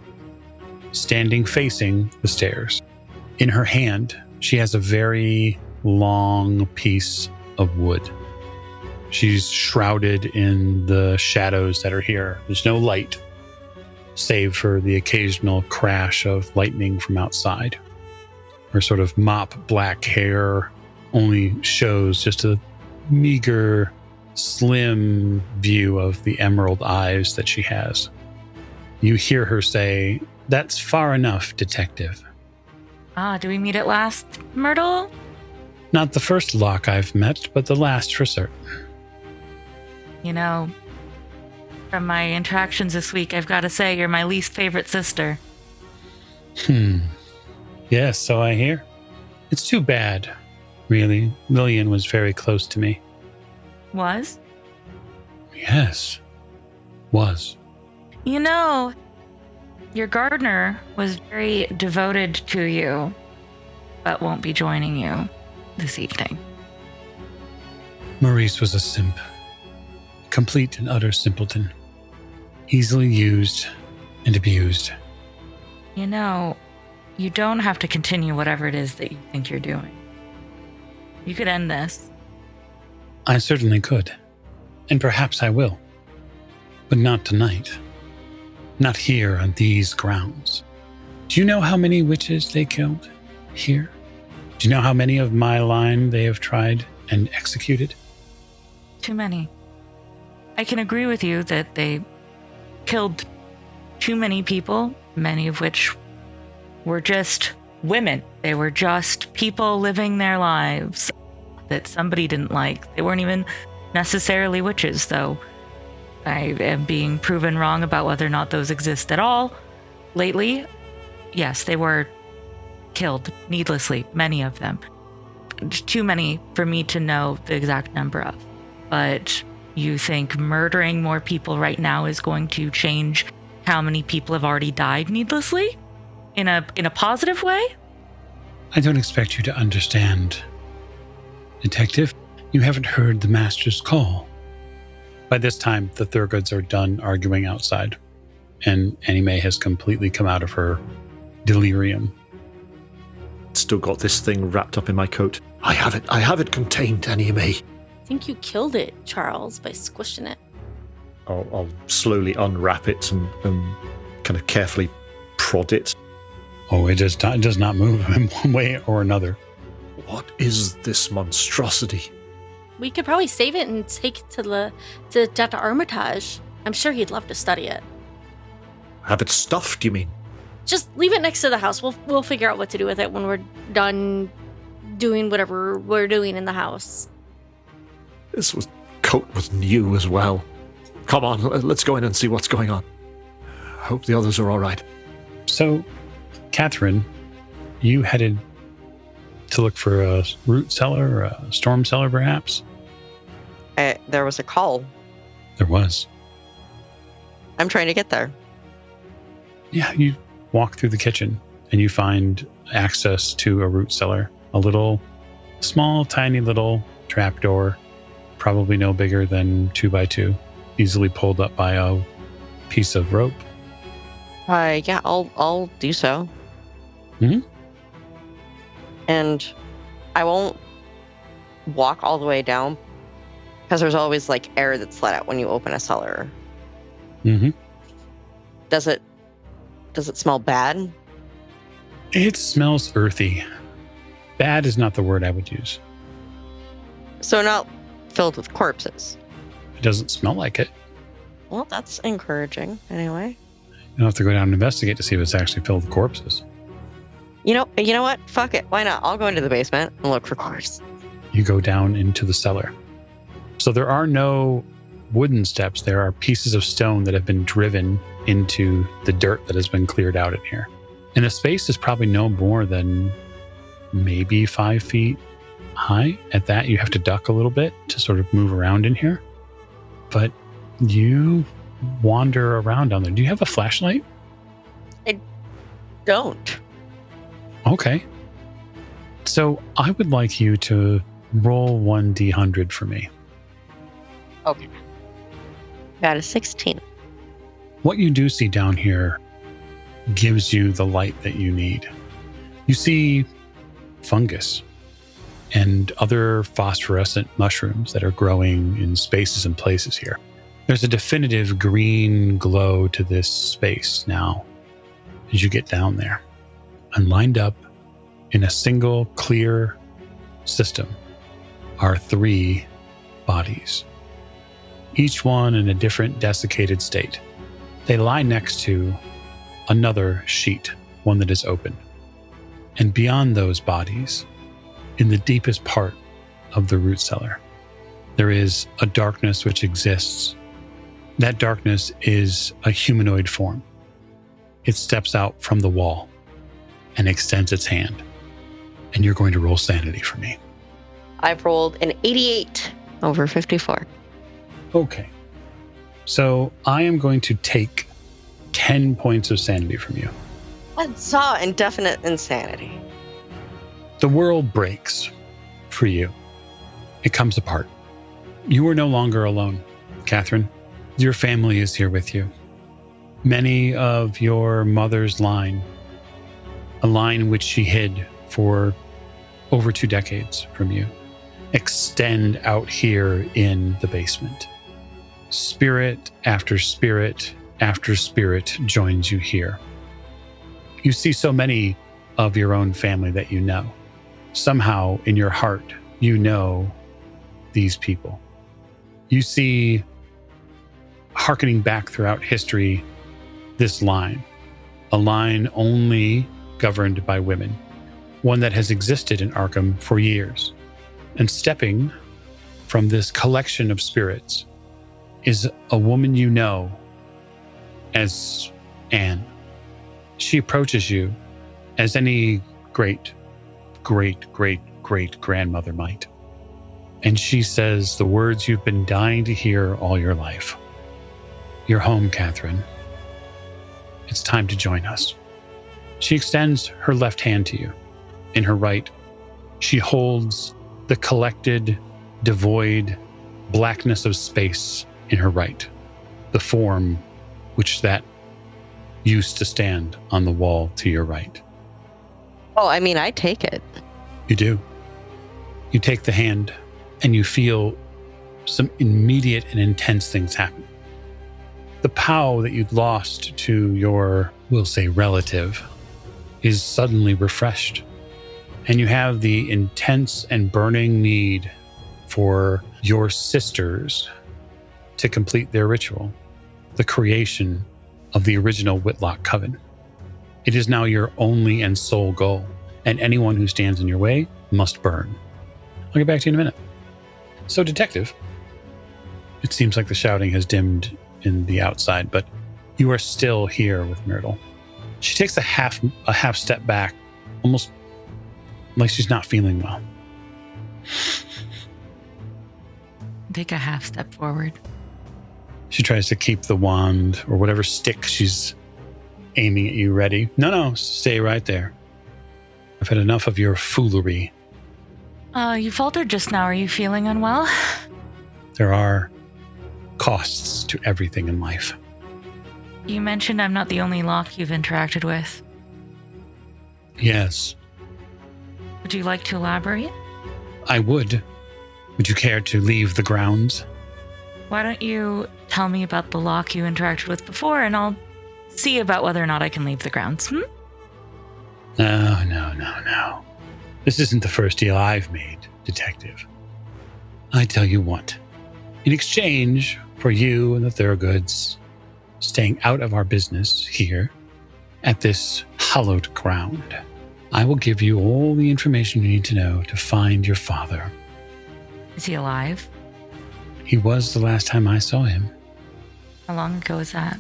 standing facing the stairs. In her hand, she has a very long piece of wood. She's shrouded in the shadows that are here. There's no light, save for the occasional crash of lightning from outside. Her sort of mop black hair only shows just a meager, slim view of the emerald eyes that she has. You hear her say, "That's far enough, detective." Do we meet at last, Myrtle? Not the first Locke I've met, but the last for certain. You know, from my interactions this week, I've got to say you're my least favorite sister. Yes, so I hear. It's too bad, really. Lillian was very close to me. Was? Yes, was. You know, your gardener was very devoted to you, but won't be joining you this evening. Maurice was a simp. Complete and utter simpleton. Easily used and abused. You know, you don't have to continue whatever it is that you think you're doing. You could end this. I certainly could. And perhaps I will. But not tonight. Not here on these grounds. Do you know how many witches they killed here? Do you know how many of my line they have tried and executed? Too many. I can agree with you that they killed too many people, many of which were just women. They were just people living their lives that somebody didn't like. They weren't even necessarily witches, though I am being proven wrong about whether or not those exist at all. Lately, yes, they were killed needlessly, many of them. Too many for me to know the exact number of. But you think murdering more people right now is going to change how many people have already died needlessly? In a positive way? I don't expect you to understand. Detective, you haven't heard the master's call. By this time, the Thurgoods are done arguing outside, and Annie Mae has completely come out of her delirium. Still got this thing wrapped up in my coat. I have it contained, Annie Mae. I think you killed it, Charles, by squishing it. I'll slowly unwrap it and kind of carefully prod it. Oh, it does not move in one way or another. What is this monstrosity? We could probably save it and take it to Dr. Armitage. I'm sure he'd love to study it. Have it stuffed, you mean? Just leave it next to the house. We'll figure out what to do with it when we're done doing whatever we're doing in the house. This coat was new as well. Come on, let's go in and see what's going on. I hope the others are all right. So, Catherine, you headed to look for a root cellar or a storm cellar, perhaps? There was a call. There was. I'm trying to get there. Yeah, you walk through the kitchen and you find access to a root cellar. A little, small, tiny little trapdoor, probably no bigger than 2x2, easily pulled up by a piece of rope. Yeah, I'll do so. Hmm? And I won't walk all the way down because there's always like air that's let out when you open a cellar. Mm-hmm. Does it smell bad? It smells earthy. Bad is not the word I would use. So not filled with corpses. It doesn't smell like it. Well, that's encouraging anyway. You'll have to go down and investigate to see if it's actually filled with corpses. You know what? Fuck it. Why not? I'll go into the basement and look for corpses. You go down into the cellar. So there are no wooden steps. There are pieces of stone that have been driven into the dirt that has been cleared out in here. And the space is probably no more than maybe 5 feet high. At that, you have to duck a little bit to sort of move around in here. But you wander around down there. Do you have a flashlight? don't. Okay. So I would like you to roll 1d100 for me. Okay. Got a 16. What you do see down here gives you the light that you need. You see fungus and other phosphorescent mushrooms that are growing in spaces and places here. There's a definitive green glow to this space now as you get down there. And lined up in a single clear system are 3 bodies, each one in a different desiccated state. They lie next to another sheet, one that is open. And beyond those bodies, in the deepest part of the root cellar, there is a darkness which exists. That darkness is a humanoid form. It steps out from the wall and extends its hand. And you're going to roll sanity for me. I've rolled an 88 over 54. Okay. So I am going to take 10 points of sanity from you. I saw indefinite insanity. The world breaks for you. It comes apart. You are no longer alone, Catherine. Your family is here with you. Many of your mother's line, a line which she hid for over 2 decades from you, extend out here in the basement. Spirit after spirit after spirit joins you here. You see so many of your own family that you know. Somehow in your heart, you know these people. You see, hearkening back throughout history, this line, a line only governed by women, one that has existed in Arkham for years. And stepping from this collection of spirits is a woman you know as Anne. She approaches you as any great grandmother might. And she says the words you've been dying to hear all your life. You're home, Catherine. It's time to join us. She extends her left hand to you. In her right, she holds the collected, devoid blackness of space in her right, the form which that used to stand on the wall to your right. Oh, I mean, I take it. You do. You take the hand and you feel some immediate and intense things happen. The power that you'd lost to your, we'll say, relative is suddenly refreshed. And you have the intense and burning need for your sisters to complete their ritual, the creation of the original Whitlock Coven. It is now your only and sole goal, and anyone who stands in your way must burn. I'll get back to you in a minute. So, Detective, it seems like the shouting has dimmed in the outside, but you are still here with Myrtle. She takes a half step back, almost like she's not feeling well. Take a half step forward. She tries to keep the wand or whatever stick she's aiming at you ready. No, stay right there. I've had enough of your foolery. You faltered just now. Are you feeling unwell? There are costs to everything in life. You mentioned I'm not the only Locke you've interacted with. Yes, Would you like to elaborate? I would. Would you care to leave the grounds? Why don't you tell me about the Locke you interacted with before, and I'll see about whether or not I can leave the grounds, No. This isn't the first deal I've made, Detective. I tell you what, in exchange for you and the Thurgoods staying out of our business here at this hallowed ground, I will give you all the information you need to know to find your father. Is he alive? He was the last time I saw him. How long ago was that?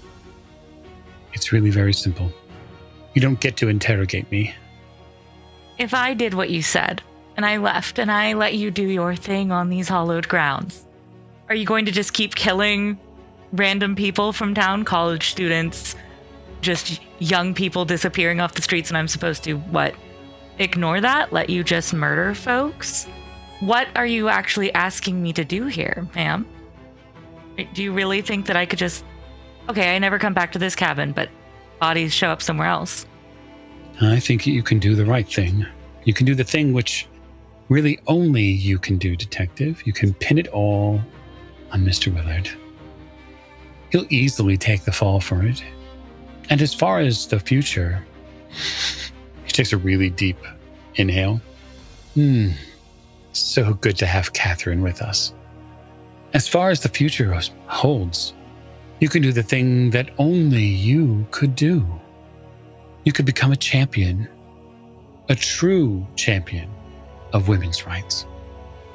It's really very simple. You don't get to interrogate me. If I did what you said, and I left, and I let you do your thing on these hallowed grounds, are you going to just keep killing random people from town, college students, just young people disappearing off the streets and I'm supposed to, what, ignore that? Let you just murder folks? What are you actually asking me to do here, ma'am? Do you really think that I could just... Okay, I never come back to this cabin, but bodies show up somewhere else. I think you can do the right thing. You can do the thing which really only you can do, Detective. You can pin it all on Mr. Willard. He'll easily take the fall for it. And as far as the future, he takes a really deep inhale. So good to have Catherine with us. As far as the future holds, you can do the thing that only you could do. You could become a champion, a true champion of women's rights.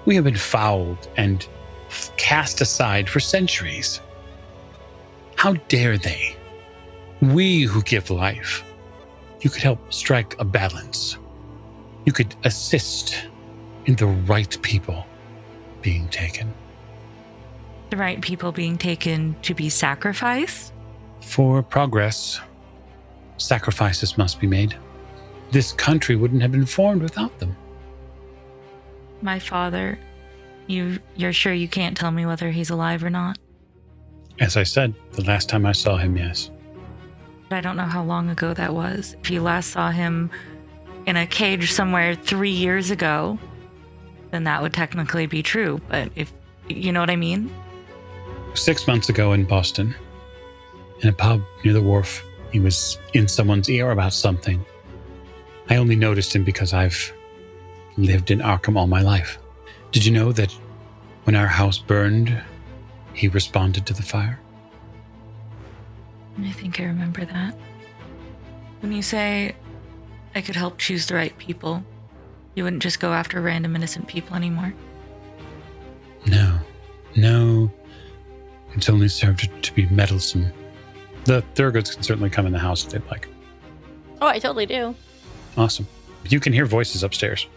We have been fouled and cast aside for centuries. How dare they? We who give life. You could help strike a balance. You could assist in the right people being taken. The right people being taken to be sacrificed? For progress, sacrifices must be made. This country wouldn't have been formed without them. My father, you're sure you can't tell me whether he's alive or not? As I said, the last time I saw him, yes. But I don't know how long ago that was. If you last saw him in a cage somewhere 3 years ago, then that would technically be true. But if you know what I mean? 6 months ago in Boston, in a pub near the wharf, he was in someone's ear about something. I only noticed him because I've lived in Arkham all my life. Did you know that when our house burned, he responded to the fire? I think I remember that. When you say I could help choose the right people, you wouldn't just go after random innocent people anymore? No. It's only served to be meddlesome. The Thurgoods can certainly come in the house if they'd like. Oh, I totally do. Awesome. You can hear voices upstairs.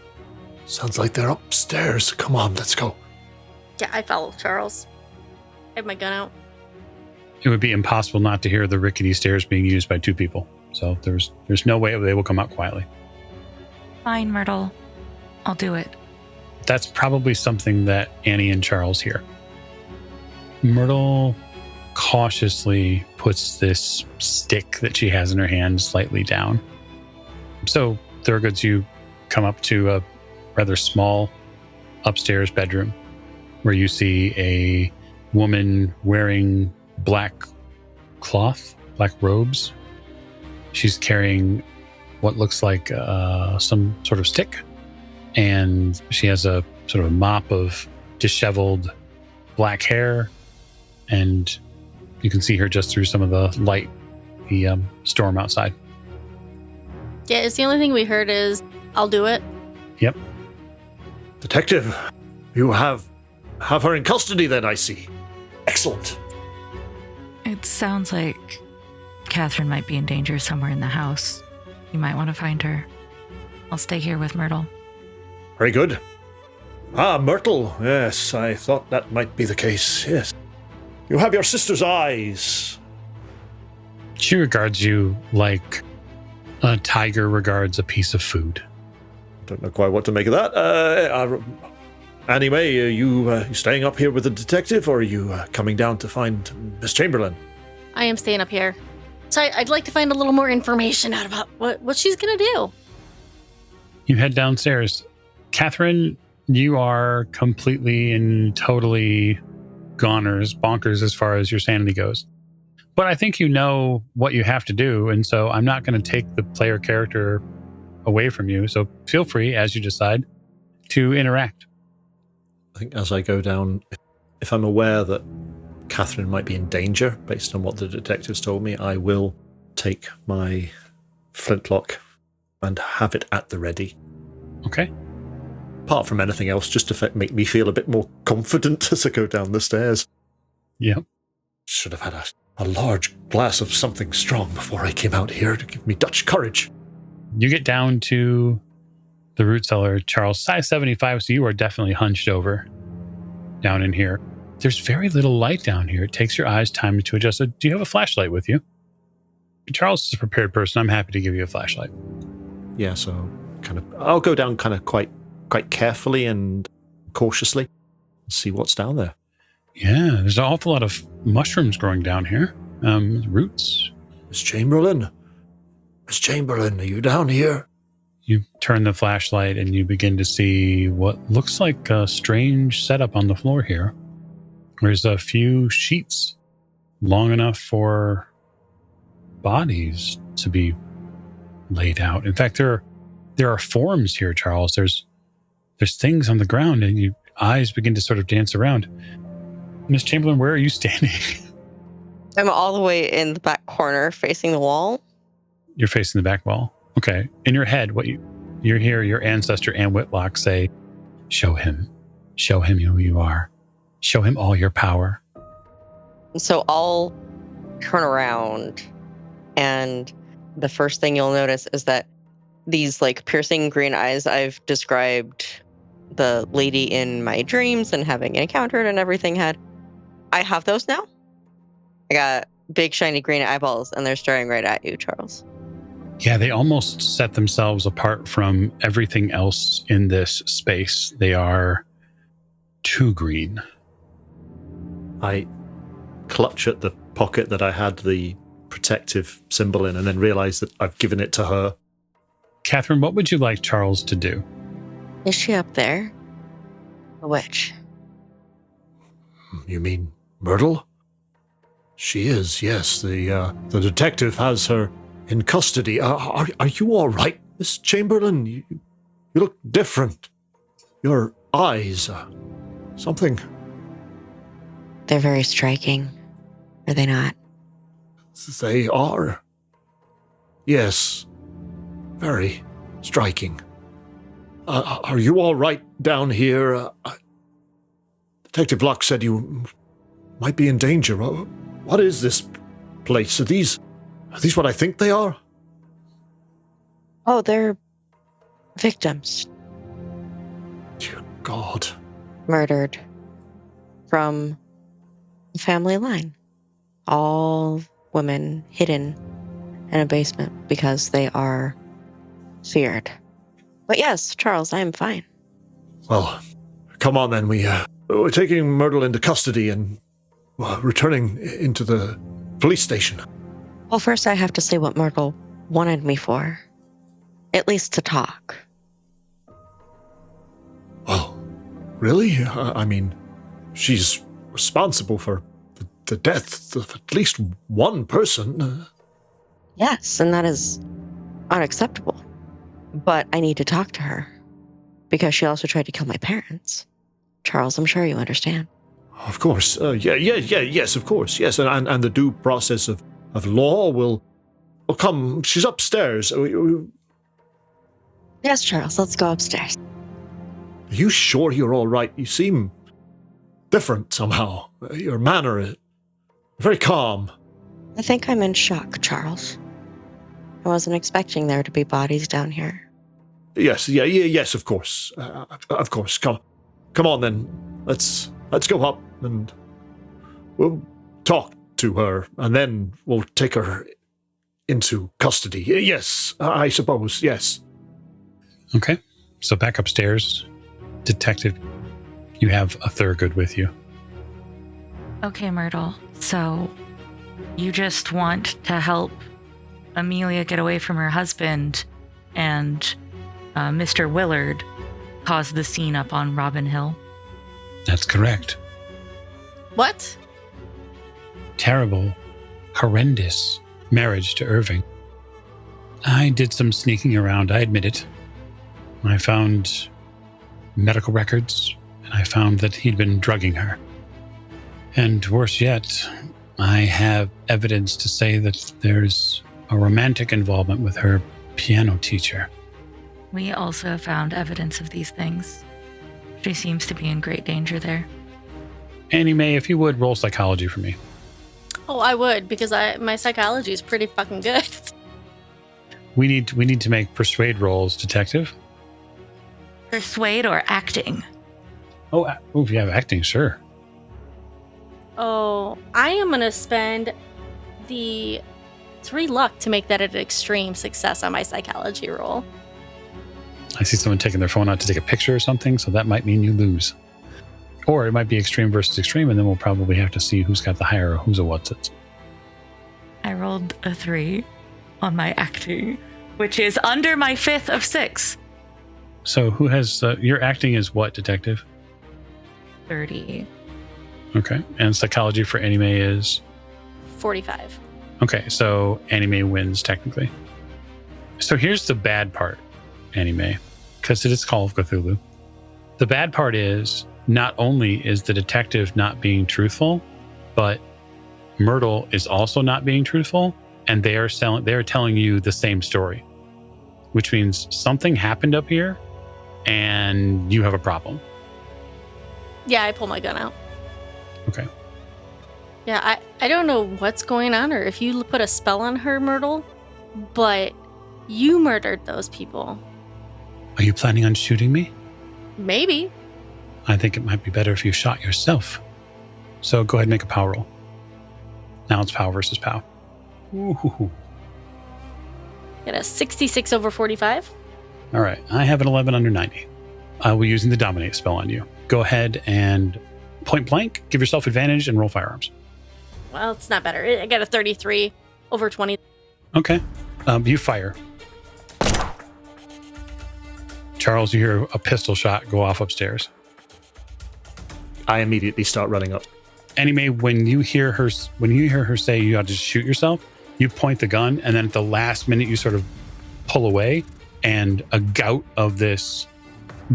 Sounds like they're upstairs. Come on, let's go. Yeah, I follow Charles. I have my gun out. It would be impossible not to hear the rickety stairs being used by two people. So there's no way they will come out quietly. Fine, Myrtle. I'll do it. That's probably something that Annie and Charles hear. Myrtle cautiously puts this stick that she has in her hand slightly down. So, Thurgoods, you come up to a rather small upstairs bedroom where you see a woman wearing black cloth, black robes. She's carrying what looks like some sort of stick, and she has a sort of mop of disheveled black hair, and you can see her just through some of the light, the storm outside. Yeah, it's the only thing we heard is, I'll do it. Yep. Detective, you have her in custody then, I see. Excellent. It sounds like Catherine might be in danger somewhere in the house. You might want to find her. I'll stay here with Myrtle. Very good. Ah, Myrtle. Yes, I thought that might be the case. Yes. You have your sister's eyes. She regards you like a tiger regards a piece of food. Don't know quite what to make of that. Anyway, are you staying up here with the detective, or are you coming down to find Miss Chamberlain? I am staying up here. So I'd like to find a little more information out about what she's going to do. You head downstairs. Catherine, you are completely and totally bonkers as far as your sanity goes. But I think you know what you have to do, and so I'm not going to take the player character away from you. So feel free, as you decide, to interact. I think as I go down, if I'm aware that Catherine might be in danger, based on what the detectives told me, I will take my flintlock and have it at the ready. Okay. Apart from anything else, just to make me feel a bit more confident as I go down the stairs. Yep. Should have had a large glass of something strong before I came out here to give me Dutch courage. You get down to the root cellar, Charles, size 75, so you are definitely hunched over down in here. There's very little light down here. It takes your eyes time to adjust. So do you have a flashlight with you? Charles is a prepared person. I'm happy to give you a flashlight. Yeah, so I'll go down kind of quite carefully and cautiously, see what's down there. Yeah, there's an awful lot of mushrooms growing down here. Roots. Miss Chamberlain, are you down here? You turn the flashlight and you begin to see what looks like a strange setup on the floor here. There's a few sheets long enough for bodies to be laid out. In fact, there are forms here, Charles. There's things on the ground, and your eyes begin to sort of dance around. Miss Chamberlain, where are you standing? I'm all the way in the back corner facing the wall. You're facing the back wall. Okay. In your head, you hear your ancestor Anne Whitlock say, show him who you are. Show him all your power. So I'll turn around, and the first thing you'll notice is that these like piercing green eyes I've described the lady in my dreams and having encountered and everything had, I have those now. I got big shiny green eyeballs, and they're staring right at you, Charles. Yeah, they almost set themselves apart from everything else in this space. They are too green. I clutch at the pocket that I had the protective symbol in and then realize that I've given it to her. Catherine, what would you like Charles to do? Is she up there? The witch. You mean Myrtle? She is, yes. The detective has her in custody. Are you all right, Miss Chamberlain? You look different. Your eyes, something. They're very striking, are they not? They are. Yes, very striking. Are you all right down here? Detective Locke said you might be in danger. What is this place? Are these what I think they are? Oh, they're victims. Dear God. Murdered from the family line. All women hidden in a basement because they are feared. But yes, Charles, I am fine. Well, come on then. We're taking Myrtle into custody and returning into the police station. Well, first I have to say what Myrtle wanted me for. At least to talk. Oh, really? I mean, she's responsible for the death of at least one person. Yes, and that is unacceptable. But I need to talk to her. Because she also tried to kill my parents. Charles, I'm sure you understand. Of course. Yes, of course. Yes, and the due process of law will come. She's upstairs. Yes, Charles, let's go upstairs. Are you sure you're all right? You seem different somehow. Your manner is very calm. I think I'm in shock, Charles. I wasn't expecting there to be bodies down here. Yes, yes, of course. Of course. Come on then. Let's go up and we'll talk to her, and then we'll take her into custody. Yes, I suppose, yes. Okay, so back upstairs. Detective, you have a Thurgood with you. Okay, Myrtle. So you just want to help Amelia get away from her husband, and Mr. Willard caused the scene up on Robin Hill? That's correct. What? Terrible, horrendous marriage to Irving. I did some sneaking around, I admit it. I found medical records, and I found that he'd been drugging her. And worse yet, I have evidence to say that there's a romantic involvement with her piano teacher. We also found evidence of these things. She seems to be in great danger there. Annie Mae, if you would, roll psychology for me. Oh, I would, because my psychology is pretty fucking good. We need to make persuade rolls, detective. Persuade or acting? Oh, if you have acting, sure. Oh, I am going to spend the 3 luck to make that an extreme success on my psychology roll. I see someone taking their phone out to take a picture or something, so that might mean you lose. Or it might be extreme versus extreme, and then we'll probably have to see who's got the higher or who's a what's it. I rolled a 3 on my acting, which is under my 5th of 6. So who has... your acting is what, detective? 30. Okay. And psychology for anime is... 45. Okay, so anime wins technically. So here's the bad part, anime, because it is Call of Cthulhu. The bad part is not only is the detective not being truthful, but Myrtle is also not being truthful, and they are telling you the same story, which means something happened up here and you have a problem. Yeah, I pull my gun out. Okay. Yeah, I don't know what's going on or if you put a spell on her, Myrtle, but you murdered those people. Are you planning on shooting me? Maybe. I think it might be better if you shot yourself. So go ahead and make a power roll. Now it's POW versus POW. Ooh. Get a 66 over 45. All right, I have an 11 under 90. I will be using the Dominate spell on you. Go ahead and point blank, give yourself advantage, and roll firearms. Well, it's not better. I got a 33 over 20. Okay. You fire. Charles, you hear a pistol shot go off upstairs. I immediately start running up. Anime, when you hear her say you have to shoot yourself, you point the gun, and then at the last minute you sort of pull away, and a gout of this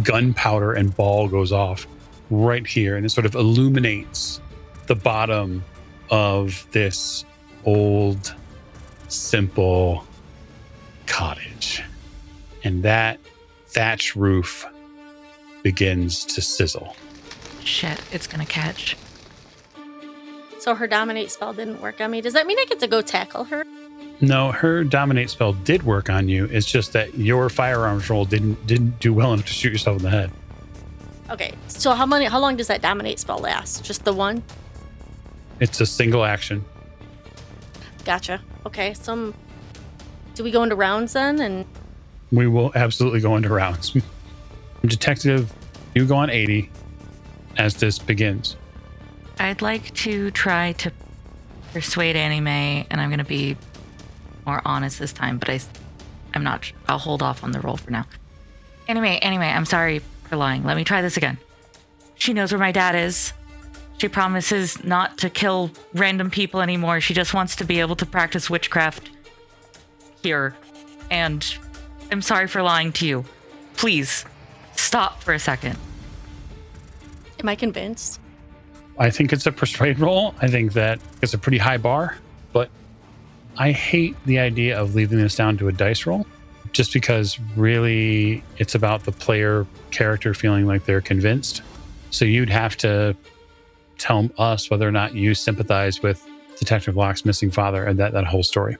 gunpowder and ball goes off right here, and it sort of illuminates the bottom of this old, simple cottage. And that thatch roof begins to sizzle. Shit, it's gonna catch. So her Dominate spell didn't work on me. Does that mean I get to go tackle her? No, her Dominate spell did work on you. It's just that your firearms roll didn't do well enough to shoot yourself in the head. Okay, so how long does that Dominate spell last? Just the one? It's a single action. Gotcha. Okay, so do we go into rounds then? And We will absolutely go into rounds. Detective, you go on 80 as this begins. I'd like to try to persuade Anime, and I'm going to be more honest this time, but I'm not. I'll hold off on the roll for now. Anime, I'm sorry for lying. Let me try this again. She knows where my dad is. She promises not to kill random people anymore. She just wants to be able to practice witchcraft here. And I'm sorry for lying to you. Please, stop for a second. am I convinced? I think it's a persuade roll. I think that it's a pretty high bar, but I hate the idea of leaving this down to a dice roll just because really it's about the player character feeling like they're convinced. So you'd have to tell us whether or not you sympathize with Detective Locke's missing father and that whole story.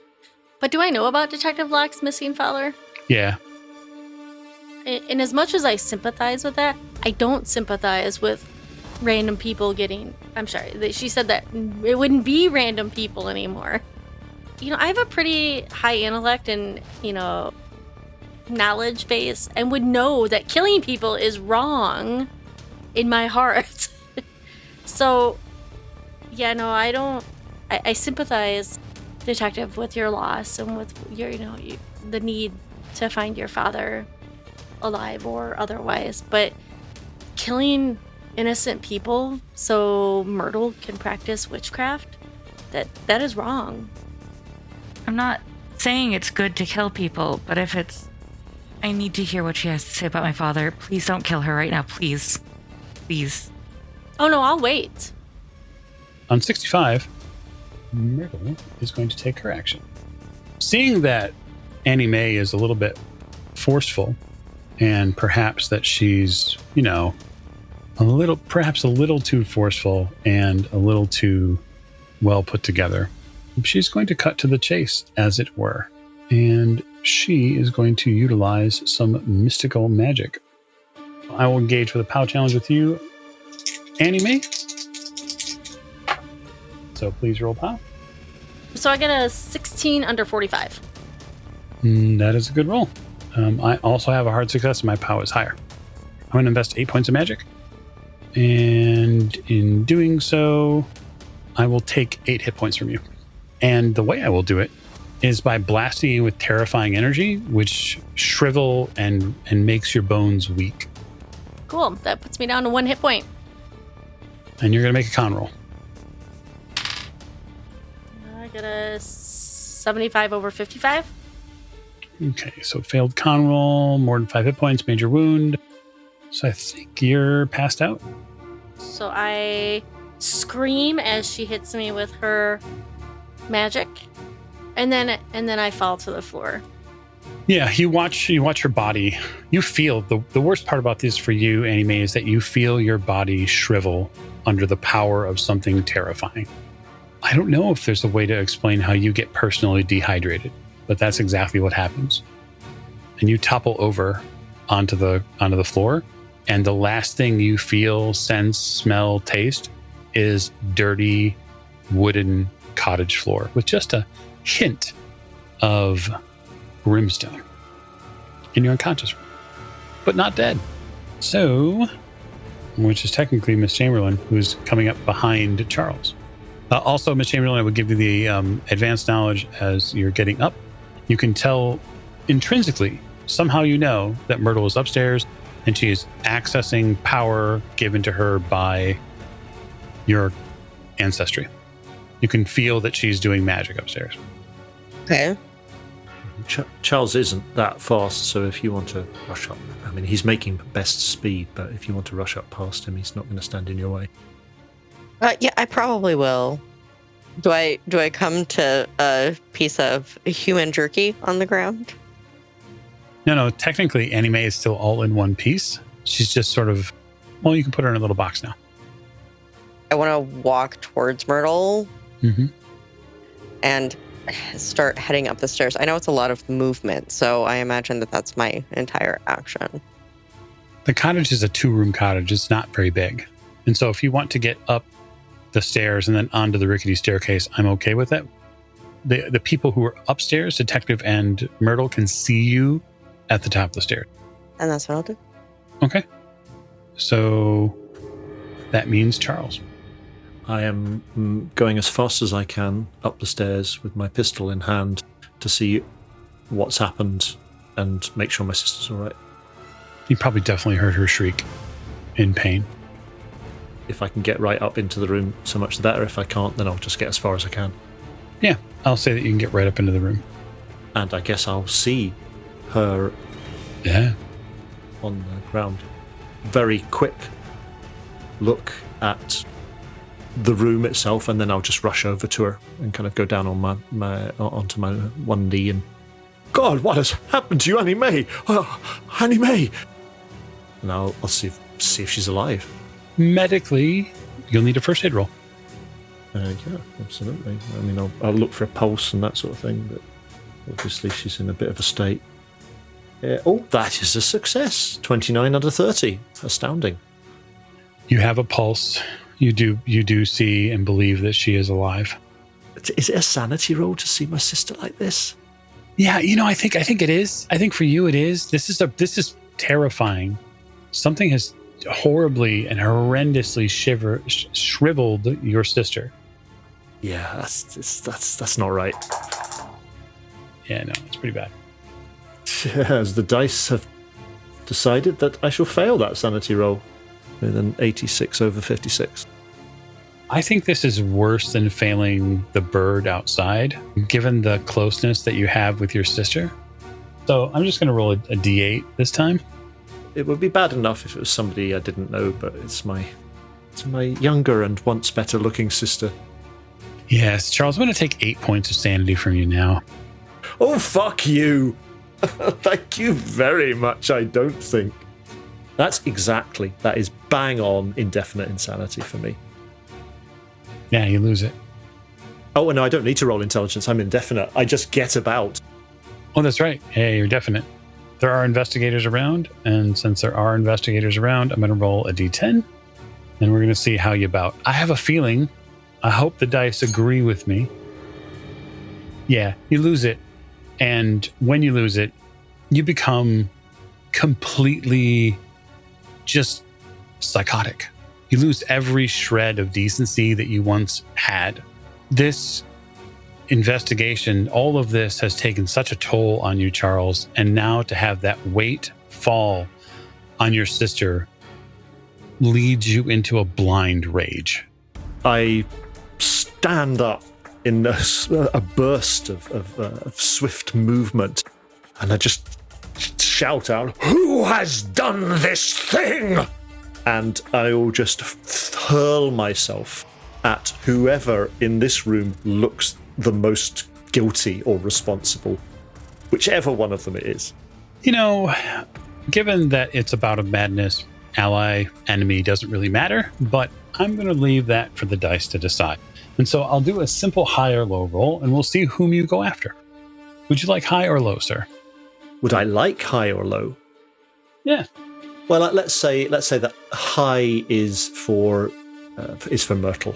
But do I know about Detective Locke's missing father? Yeah. And as much as I sympathize with that, I don't sympathize with random people getting... I'm sorry, she said that it wouldn't be random people anymore. You know, I have a pretty high intellect and, knowledge base and would know that killing people is wrong in my heart. So, yeah, no, I don't... I sympathize, Detective, with your loss and with your, the need to find your father alive or otherwise. But killing innocent people so Myrtle can practice witchcraft, that is wrong. I'm not saying it's good to kill people, but if it's... I need to hear what she has to say about my father. Please don't kill her right now, please. Please. Oh no, I'll wait. On 65, Myrtle is going to take her action. Seeing that Annie Mae is a little bit forceful and perhaps that she's, perhaps a little too forceful and a little too well put together, she's going to cut to the chase, as it were. And she is going to utilize some mystical magic. I will engage with a POW challenge with you, Annie Mae. So please roll POW. So I get a 16 under 45. That is a good roll. I also have a hard success, and my power is higher. I'm going to invest 8 points of magic. And in doing so, I will take 8 hit points from you. And the way I will do it is by blasting you with terrifying energy, which shrivel and makes your bones weak. Cool. That puts me down to 1 hit point. And you're going to make a con roll. I get a 75 over 55. Okay, so failed con roll, more than 5 hit points, major wound. So I think you're passed out. So I scream as she hits me with her magic, and then I fall to the floor. Yeah, you watch her body. You feel the worst part about this for you, Anime, is that you feel your body shrivel under the power of something terrifying. I don't know if there's a way to explain how you get personally dehydrated, but that's exactly what happens. And you topple over onto the floor, and the last thing you feel, sense, smell, taste is dirty wooden cottage floor with just a hint of brimstone. And you're unconscious, but not dead. So, which is technically Miss Chamberlain, who's coming up behind Charles. Also, Miss Chamberlain, I would give you the advanced knowledge as you're getting up. You can tell intrinsically, somehow you know that Myrtle is upstairs and she is accessing power given to her by your ancestry. You can feel that she's doing magic upstairs. Okay. Charles isn't that fast, so if you want to rush up, I mean, he's making best speed, but if you want to rush up past him, he's not going to stand in your way. Yeah, I probably will. Do I come to a piece of human jerky on the ground? No, technically Anime is still all in one piece. She's just sort of, well, you can put her in a little box now. I want to walk towards Myrtle and start heading up the stairs. I know it's a lot of movement, so I imagine that that's my entire action. The cottage is a 2-room cottage. It's not very big. And so if you want to get up the stairs and then onto the rickety staircase, I'm okay with it. The people who are upstairs, Detective and Myrtle, can see you at the top of the stairs. And that's what I'll do. Okay. So that means Charles. I am going as fast as I can up the stairs with my pistol in hand to see what's happened and make sure my sister's all right. You probably definitely heard her shriek in pain. If I can get right up into the room, so much the better. If I can't, then I'll just get as far as I can. Yeah, I'll say that you can get right up into the room. And I guess I'll see her on the ground. Very quick look at the room itself, and then I'll just rush over to her and kind of go down on onto my one knee and, God, what has happened to you, Annie Mae? Annie Mae! And I'll see if she's alive. Medically, you'll need a first aid roll. Yeah, absolutely. I mean, I'll look for a pulse and that sort of thing, but obviously she's in a bit of a state. That is a success. 29 under 30. Astounding. You have a pulse. You do see and believe that she is alive. Is it a sanity roll to see my sister like this? Yeah, I think it is. I think for you it is. This is terrifying. Something has horribly and horrendously shriveled your sister. Yeah, that's not right. Yeah, no, it's pretty bad. As the dice have decided that I shall fail that sanity roll with an 86 over 56. I think this is worse than failing the bird outside, given the closeness that you have with your sister. So I'm just going to roll a D8 this time. It would be bad enough if it was somebody I didn't know, but it's my younger and once better looking sister. Yes, Charles, I'm going to take 8 points of sanity from you now. Oh, fuck you. Thank you very much, I don't think. That is bang on indefinite insanity for me. Yeah, you lose it. Oh, no, I don't need to roll intelligence. I'm indefinite. I just get about. Oh, that's right. Yeah, you're definite. There are investigators around, and since there are investigators around, I'm going to roll a D10, and we're going to see how you bout. I have a feeling, I hope the dice agree with me, Yeah, you lose it. And when you lose it, you become completely just psychotic. You lose every shred of decency that you once had. This investigation, all of this has taken such a toll on you, Charles. And now to have that weight fall on your sister leads you into a blind rage. I stand up in a burst of swift movement, and I just shout out, "Who has done this thing?" And I will just hurl myself at whoever in this room looks the most guilty or responsible, whichever one of them it is. You know, given that it's about a madness, ally, enemy doesn't really matter, but I'm going to leave that for the dice to decide. And so I'll do a simple high or low roll, and we'll see whom you go after. Would you like high or low, sir? Would I like high or low? Yeah. Well, let's say that high is for Myrtle.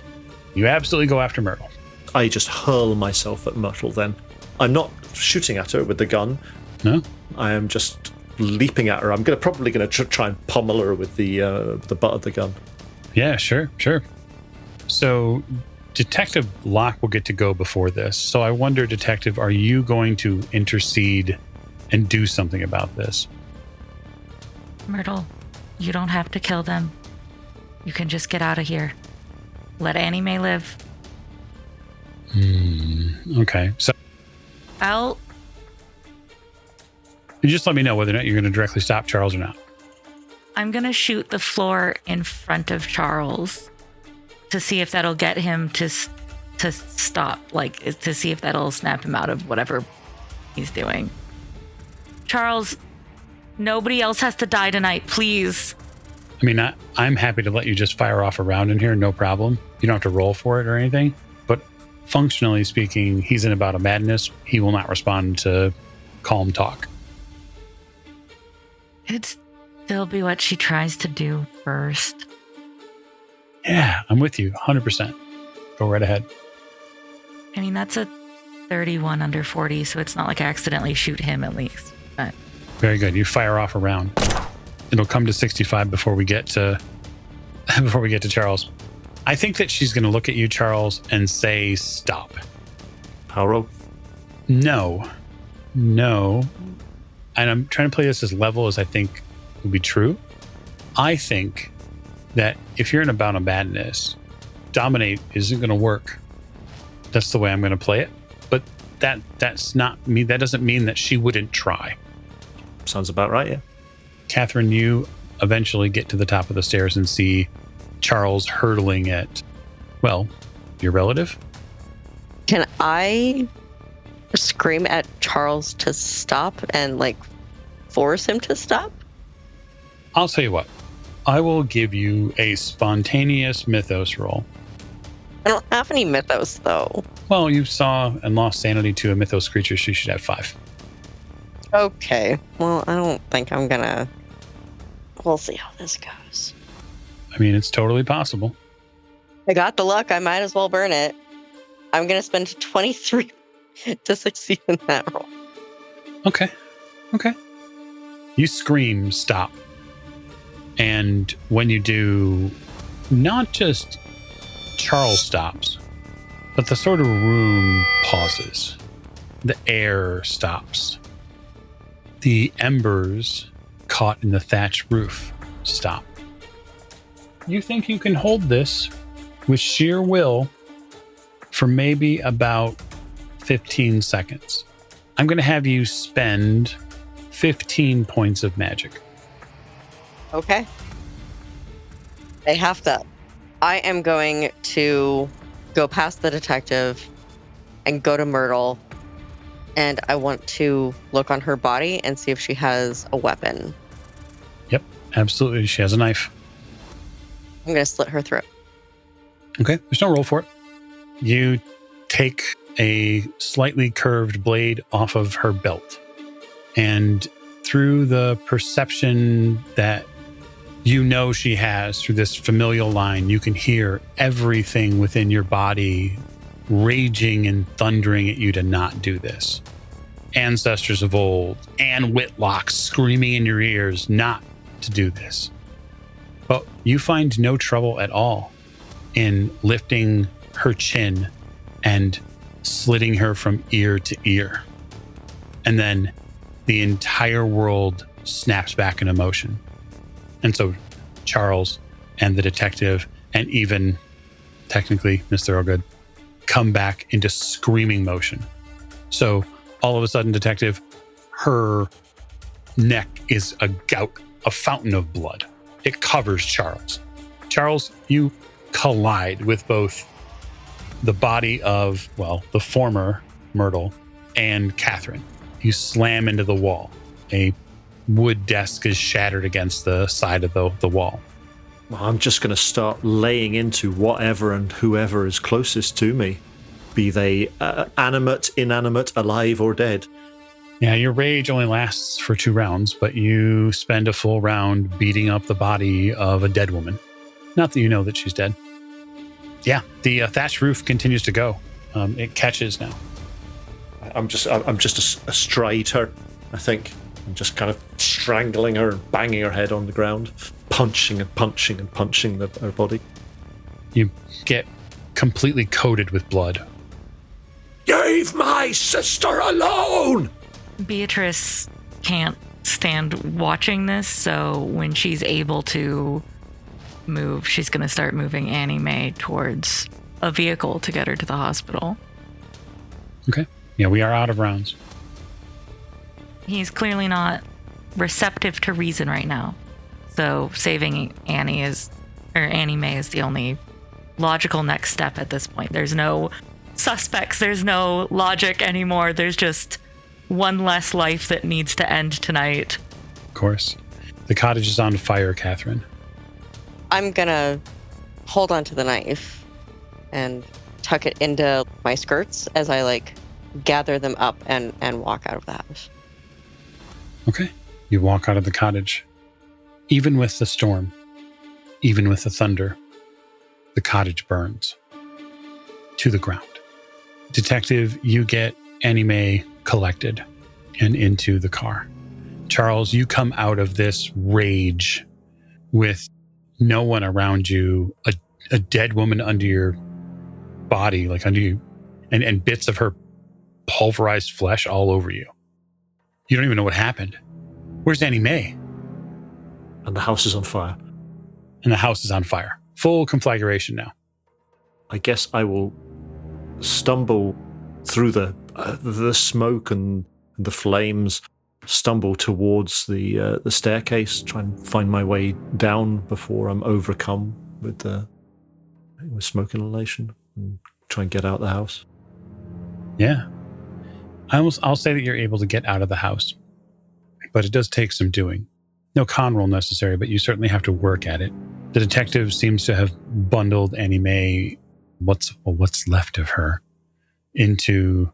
You absolutely go after Myrtle. I just hurl myself at Myrtle then. I'm not shooting at her with the gun. No? I am just leaping at her. I'm probably going to try and pummel her with the butt of the gun. Yeah, sure. So Detective Locke will get to go before this. So I wonder, Detective, are you going to intercede and do something about this? Myrtle, you don't have to kill them. You can just get out of here. Let Annie Mae live. Okay. So you just let me know whether or not you're going to directly stop Charles or not. I'm going to shoot the floor in front of Charles to see if that'll get him to stop, to see if that'll snap him out of whatever he's doing. Charles, nobody else has to die tonight, please. I mean, I'm happy to let you just fire off a round in here, no problem. You don't have to roll for it or anything. But functionally speaking, he's in about a madness. He will not respond to calm talk. It'd still be what she tries to do first. Yeah, I'm with you, 100%. Go right ahead. I mean, that's a 31 under 40, so it's not like I accidentally shoot him at least. But Very good. You fire off a round. It'll come to 65 before we get to Charles. I think that she's going to look at you, Charles, and say, stop. Power roll? No. And I'm trying to play this as level as I think would be true. I think that if you're in a bout of madness, dominate isn't going to work. That's the way I'm going to play it. But that's not me. That doesn't mean that she wouldn't try. Sounds about right, yeah. Catherine, you eventually get to the top of the stairs and see Charles hurtling at, well, your relative. Can I scream at Charles to stop and force him to stop? I'll tell you what. I will give you a spontaneous mythos roll. I don't have any mythos though. Well, you saw and lost sanity to a mythos creature, so you should have 5. Okay. Well, I don't think I'm gonna. We'll see how this goes. I mean, it's totally possible. I got the luck. I might as well burn it. I'm gonna spend 23 to succeed in that roll. Okay. You scream, stop. And when you do, not just Charles stops, but the sort of room pauses. The air stops. The embers caught in the thatched roof stop. You think you can hold this with sheer will for maybe about 15 seconds. I'm going to have you spend 15 points of magic. Okay. I have to. I am going to go past the detective and go to Myrtle, and I want to look on her body and see if she has a weapon. Yep, absolutely. She has a knife. I'm going to slit her throat. Okay, there's no roll for it. You take a slightly curved blade off of her belt, and through the perception that you know she has through this familial line, you can hear everything within your body raging and thundering at you to not do this. Ancestors of old, Anne Whitlock screaming in your ears not to do this. But you find no trouble at all in lifting her chin and slitting her from ear to ear. And then the entire world snaps back into motion. And so Charles and the detective, and even technically Miss Thorogood, come back into screaming motion. So all of a sudden, detective, her neck is a gout, a fountain of blood. It covers Charles. Charles, you collide with both the body of, well, the former Myrtle and Catherine. You slam into the wall. A wood desk is shattered against the side of the wall. Well, I'm just going to start laying into whatever and whoever is closest to me, be they animate, inanimate, alive, or dead. Yeah, your rage only lasts for 2 rounds, but you spend a full round beating up the body of a dead woman. Not that you know that she's dead. Yeah, the thatched roof continues to go. It catches now. I'm just astride her, I think. I'm just kind of strangling her and banging her head on the ground, punching and punching and punching her body. You get completely coated with blood. Leave my sister alone! Beatrice can't stand watching this, so when she's able to move, she's going to start moving Annie Mae towards a vehicle to get her to the hospital. Okay. Yeah, we are out of rounds. He's clearly not receptive to reason right now. So saving Annie Mae is the only logical next step at this point. There's no suspects, there's no logic anymore. There's just one less life that needs to end tonight. Of course. The cottage is on fire, Catherine. I'm gonna hold on to the knife and tuck it into my skirts as I gather them up and walk out of the house. Okay. You walk out of the cottage. Even with the storm, even with the thunder, the cottage burns to the ground. Detective, you get Annie Mae collected and into the car. Charles, you come out of this rage with no one around you, a dead woman under your body, under you, and bits of her pulverized flesh all over you. You don't even know what happened. Where's Annie Mae? And the house is on fire. And the house is on fire. Full conflagration now. I guess I will stumble through the smoke and the flames, stumble towards the staircase, try and find my way down before I'm overcome with smoke inhalation, and try and get out the house. Yeah. I'll say that you're able to get out of the house, but it does take some doing. No con roll necessary, but you certainly have to work at it. The detective seems to have bundled Annie Mae, what's left of her, into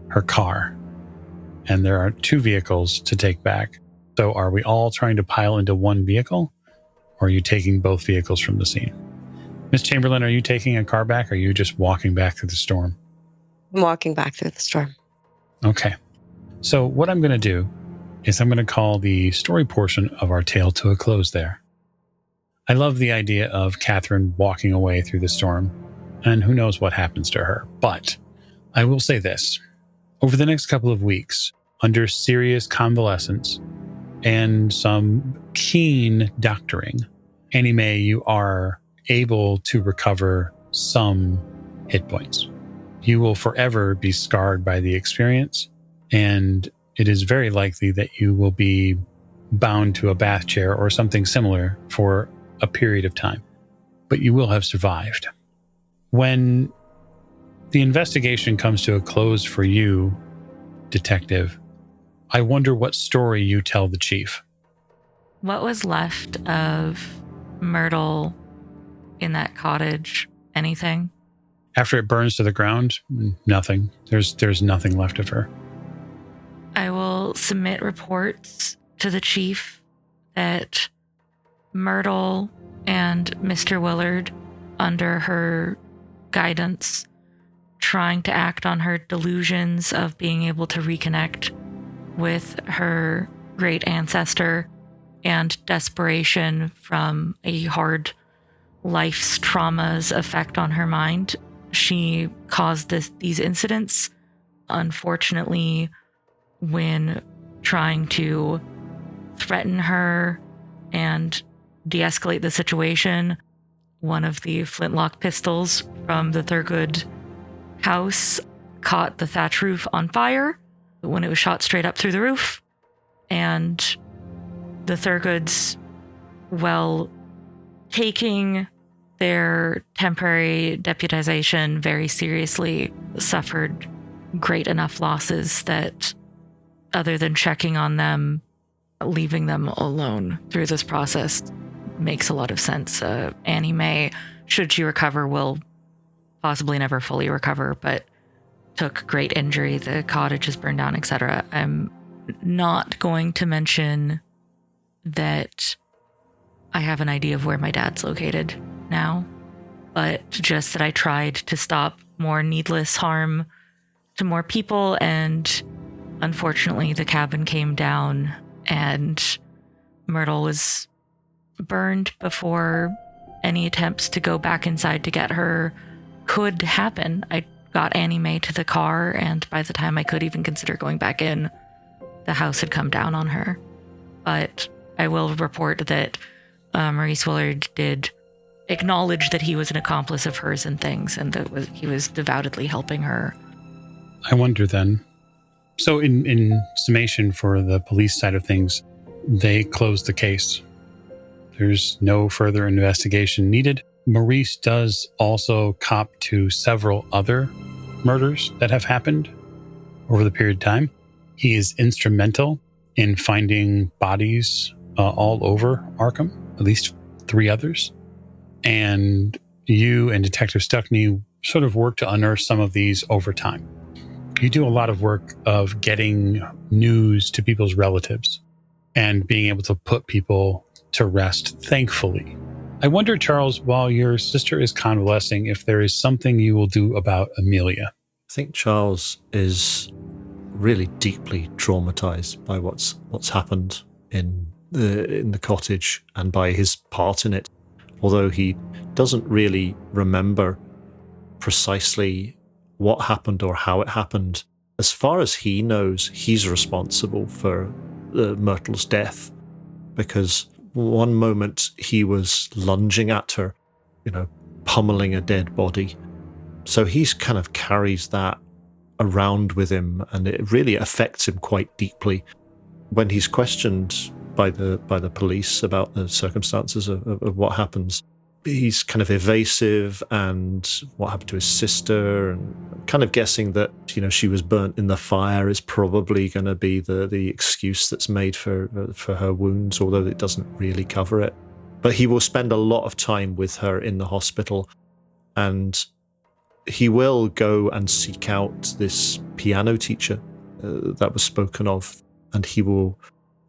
her car. And there are 2 vehicles to take back. So are we all trying to pile into one vehicle? Or are you taking both vehicles from the scene? Miss Chamberlain, are you taking a car back? Or are you just walking back through the storm? I'm walking back through the storm. Okay. So what I'm going to do is I'm going to call the story portion of our tale to a close there. I love the idea of Catherine walking away through the storm, and who knows what happens to her. But I will say this. Over the next couple of weeks, under serious convalescence and some keen doctoring, Annie Mae, you are able to recover some hit points. You will forever be scarred by the experience, and it is very likely that you will be bound to a bath chair or something similar for a period of time. But you will have survived. When the investigation comes to a close for you, detective, I wonder what story you tell the chief. What was left of Myrtle in that cottage? Anything? After it burns to the ground, nothing. There's nothing left of her. I will submit reports to the chief that Myrtle and Mr. Willard, under her guidance, trying to act on her delusions of being able to reconnect with her great ancestor and desperation from a hard life's trauma's effect on her mind. She caused these incidents. Unfortunately, when trying to threaten her and de-escalate the situation, one of the flintlock pistols from the Thurgood house caught the thatch roof on fire when it was shot straight up through the roof. And the Thurgoods, while taking their temporary deputization very seriously, suffered great enough losses that, other than checking on them, leaving them alone through this process makes a lot of sense. Annie Mae, should she recover, will possibly never fully recover, but took great injury. The cottage is burned down, etc. I'm not going to mention that I have an idea of where my dad's located now, but just that I tried to stop more needless harm to more people, and unfortunately the cabin came down and Myrtle was burned before any attempts to go back inside to get her could happen. I got Annie Mae to the car, and by the time I could even consider going back in, the house had come down on her. But I will report that Maurice Willard did acknowledge that he was an accomplice of hers in things, and that he was devoutedly helping her. I wonder then. So in summation for the police side of things, they closed the case. There's no further investigation needed. Maurice does also cop to several other murders that have happened over the period of time. He is instrumental in finding bodies all over Arkham, at least 3 others. And you and Detective Stuckney sort of work to unearth some of these over time. You do a lot of work of getting news to people's relatives and being able to put people to rest, thankfully. I wonder, Charles, while your sister is convalescing, if there is something you will do about Amelia. I think Charles is really deeply traumatized by what's happened in the cottage and by his part in it. Although he doesn't really remember precisely what happened or how it happened, as far as he knows, he's responsible for Myrtle's death, because one moment he was lunging at her, pummeling a dead body. So he's kind of carries that around with him, and it really affects him quite deeply. When he's questioned by the police about the circumstances of what happens, he's kind of evasive, and what happened to his sister, and kind of guessing that she was burnt in the fire is probably going to be the excuse that's made for her wounds, although it doesn't really cover it. But he will spend a lot of time with her in the hospital, and he will go and seek out this piano teacher that was spoken of, and he will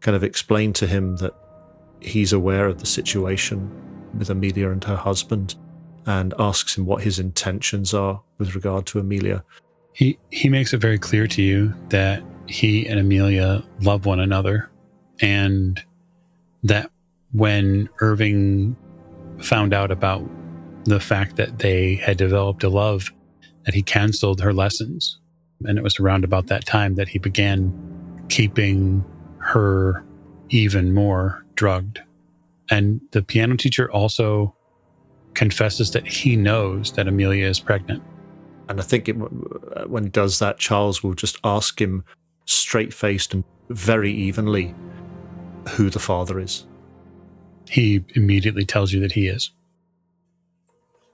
kind of explain to him that he's aware of the situation with Amelia and her husband, and asks him what his intentions are with regard to Amelia. He makes it very clear to you that he and Amelia love one another, and that when Irving found out about the fact that they had developed a love, that he canceled her lessons. And it was around about that time that he began keeping her even more drugged. And the piano teacher also confesses that he knows that Amelia is pregnant. And I think when he does that, Charles will just ask him straight-faced and very evenly who the father is. He immediately tells you that he is.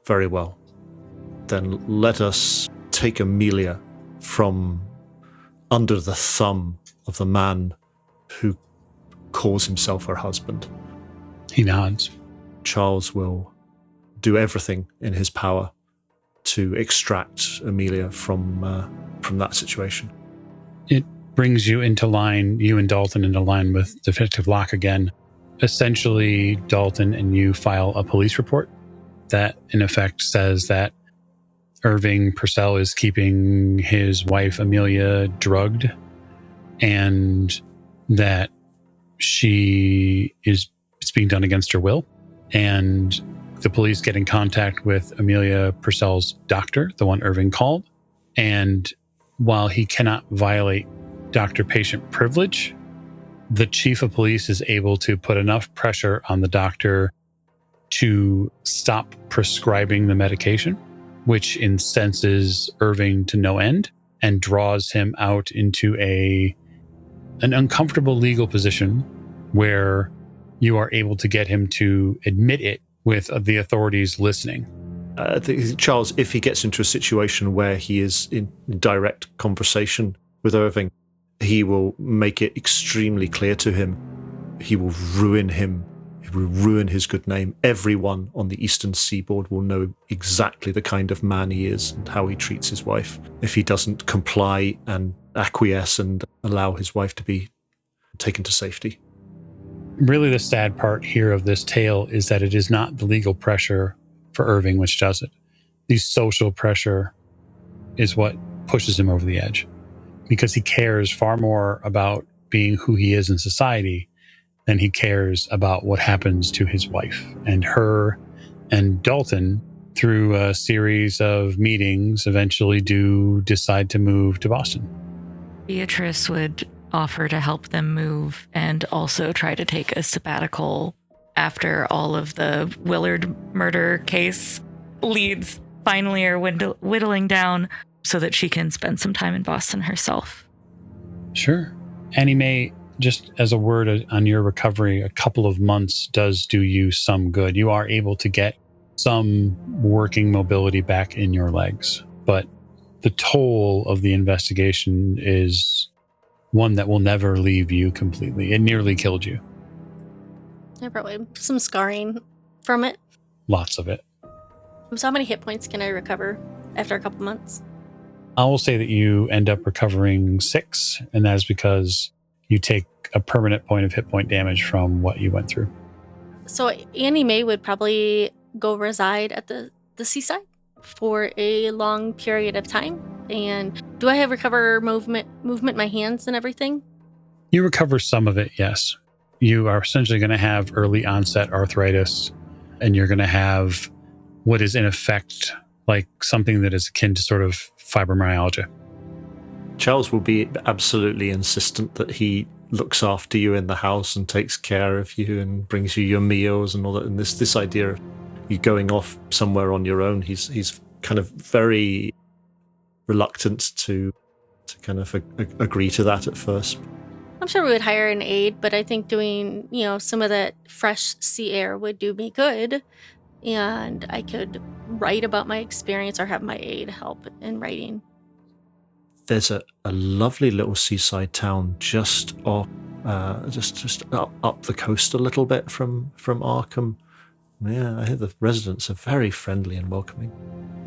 Very well. Then let us take Amelia from under the thumb of the man who calls himself her husband. He nods. Charles will do everything in his power to extract Amelia from that situation. It brings you into line, you and Dalton into line with Detective Locke again. Essentially, Dalton and you file a police report that in effect says that Irving Purcell is keeping his wife Amelia drugged, and that it's being done against her will. And the police get in contact with Amelia Purcell's doctor, the one Irving called. And while he cannot violate doctor-patient privilege, the chief of police is able to put enough pressure on the doctor to stop prescribing the medication, which incenses Irving to no end and draws him out into an uncomfortable legal position where you are able to get him to admit it with the authorities listening. Charles, if he gets into a situation where he is in direct conversation with Irving, he will make it extremely clear to him. He will ruin him. He will ruin his good name. Everyone on the eastern seaboard will know exactly the kind of man he is and how he treats his wife if he doesn't comply and acquiesce and allow his wife to be taken to safety. Really, the sad part here of this tale is that it is not the legal pressure for Irving which does it. The social pressure is what pushes him over the edge, because he cares far more about being who he is in society than he cares about what happens to his wife. And her and Dalton, through a series of meetings, eventually do decide to move to Boston. Beatrice would offer to help them move and also try to take a sabbatical after all of the Willard murder case leads finally are whittling down, so that she can spend some time in Boston herself. Sure. Annie Mae, just as a word on your recovery, a couple of months does do you some good. You are able to get some working mobility back in your legs, but the toll of the investigation is one that will never leave you completely. It nearly killed you. Yeah, probably some scarring from it. Lots of it. So how many hit points can I recover after a couple months? I will say that you end up recovering 6, and that is because you take a permanent point of hit point damage from what you went through. So Annie Mae would probably go reside at the seaside for a long period of time. And do I have recover movement my hands and everything? You recover some of it, yes. You are essentially going to have early onset arthritis, and you're going to have what is in effect like something that is akin to sort of fibromyalgia. Charles will be absolutely insistent that he looks after you in the house and takes care of you and brings you your meals and all that. And this idea of you going off somewhere on your own, he's kind of very reluctant to kind of agree to that at first. I'm sure we would hire an aide, but I think doing, some of that fresh sea air would do me good. And I could write about my experience or have my aide help in writing. There's a lovely little seaside town just off, just up the coast a little bit from Arkham. Yeah, I hear the residents are very friendly and welcoming.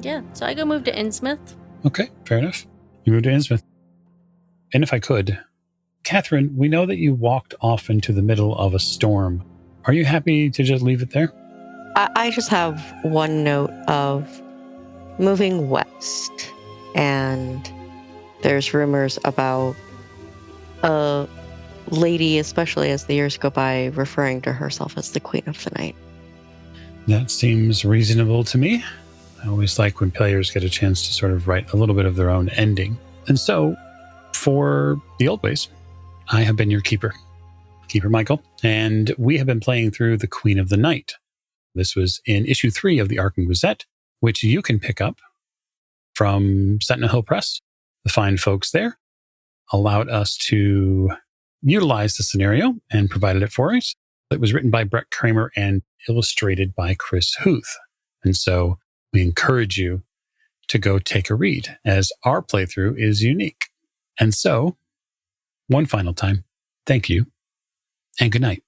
Yeah, so I go move to Innsmouth. Okay, fair enough. You moved to Innsmouth. And if I could, Catherine, we know that you walked off into the middle of a storm. Are you happy to just leave it there? I just have one note of moving west, and there's rumors about a lady, especially as the years go by, referring to herself as the Queen of the Night. That seems reasonable to me. I always like when players get a chance to sort of write a little bit of their own ending. And so, for the old ways, I have been your Keeper Michael, and we have been playing through the Queen of the Night. This was in issue 3 of the Arkham Gazette, which you can pick up from Sentinel Hill Press. The fine folks there allowed us to utilize the scenario and provided it for us. It was written by Brett Kramer and illustrated by Chris Huth. And so we encourage you to go take a read, as our playthrough is unique. And so, one final time, thank you and good night.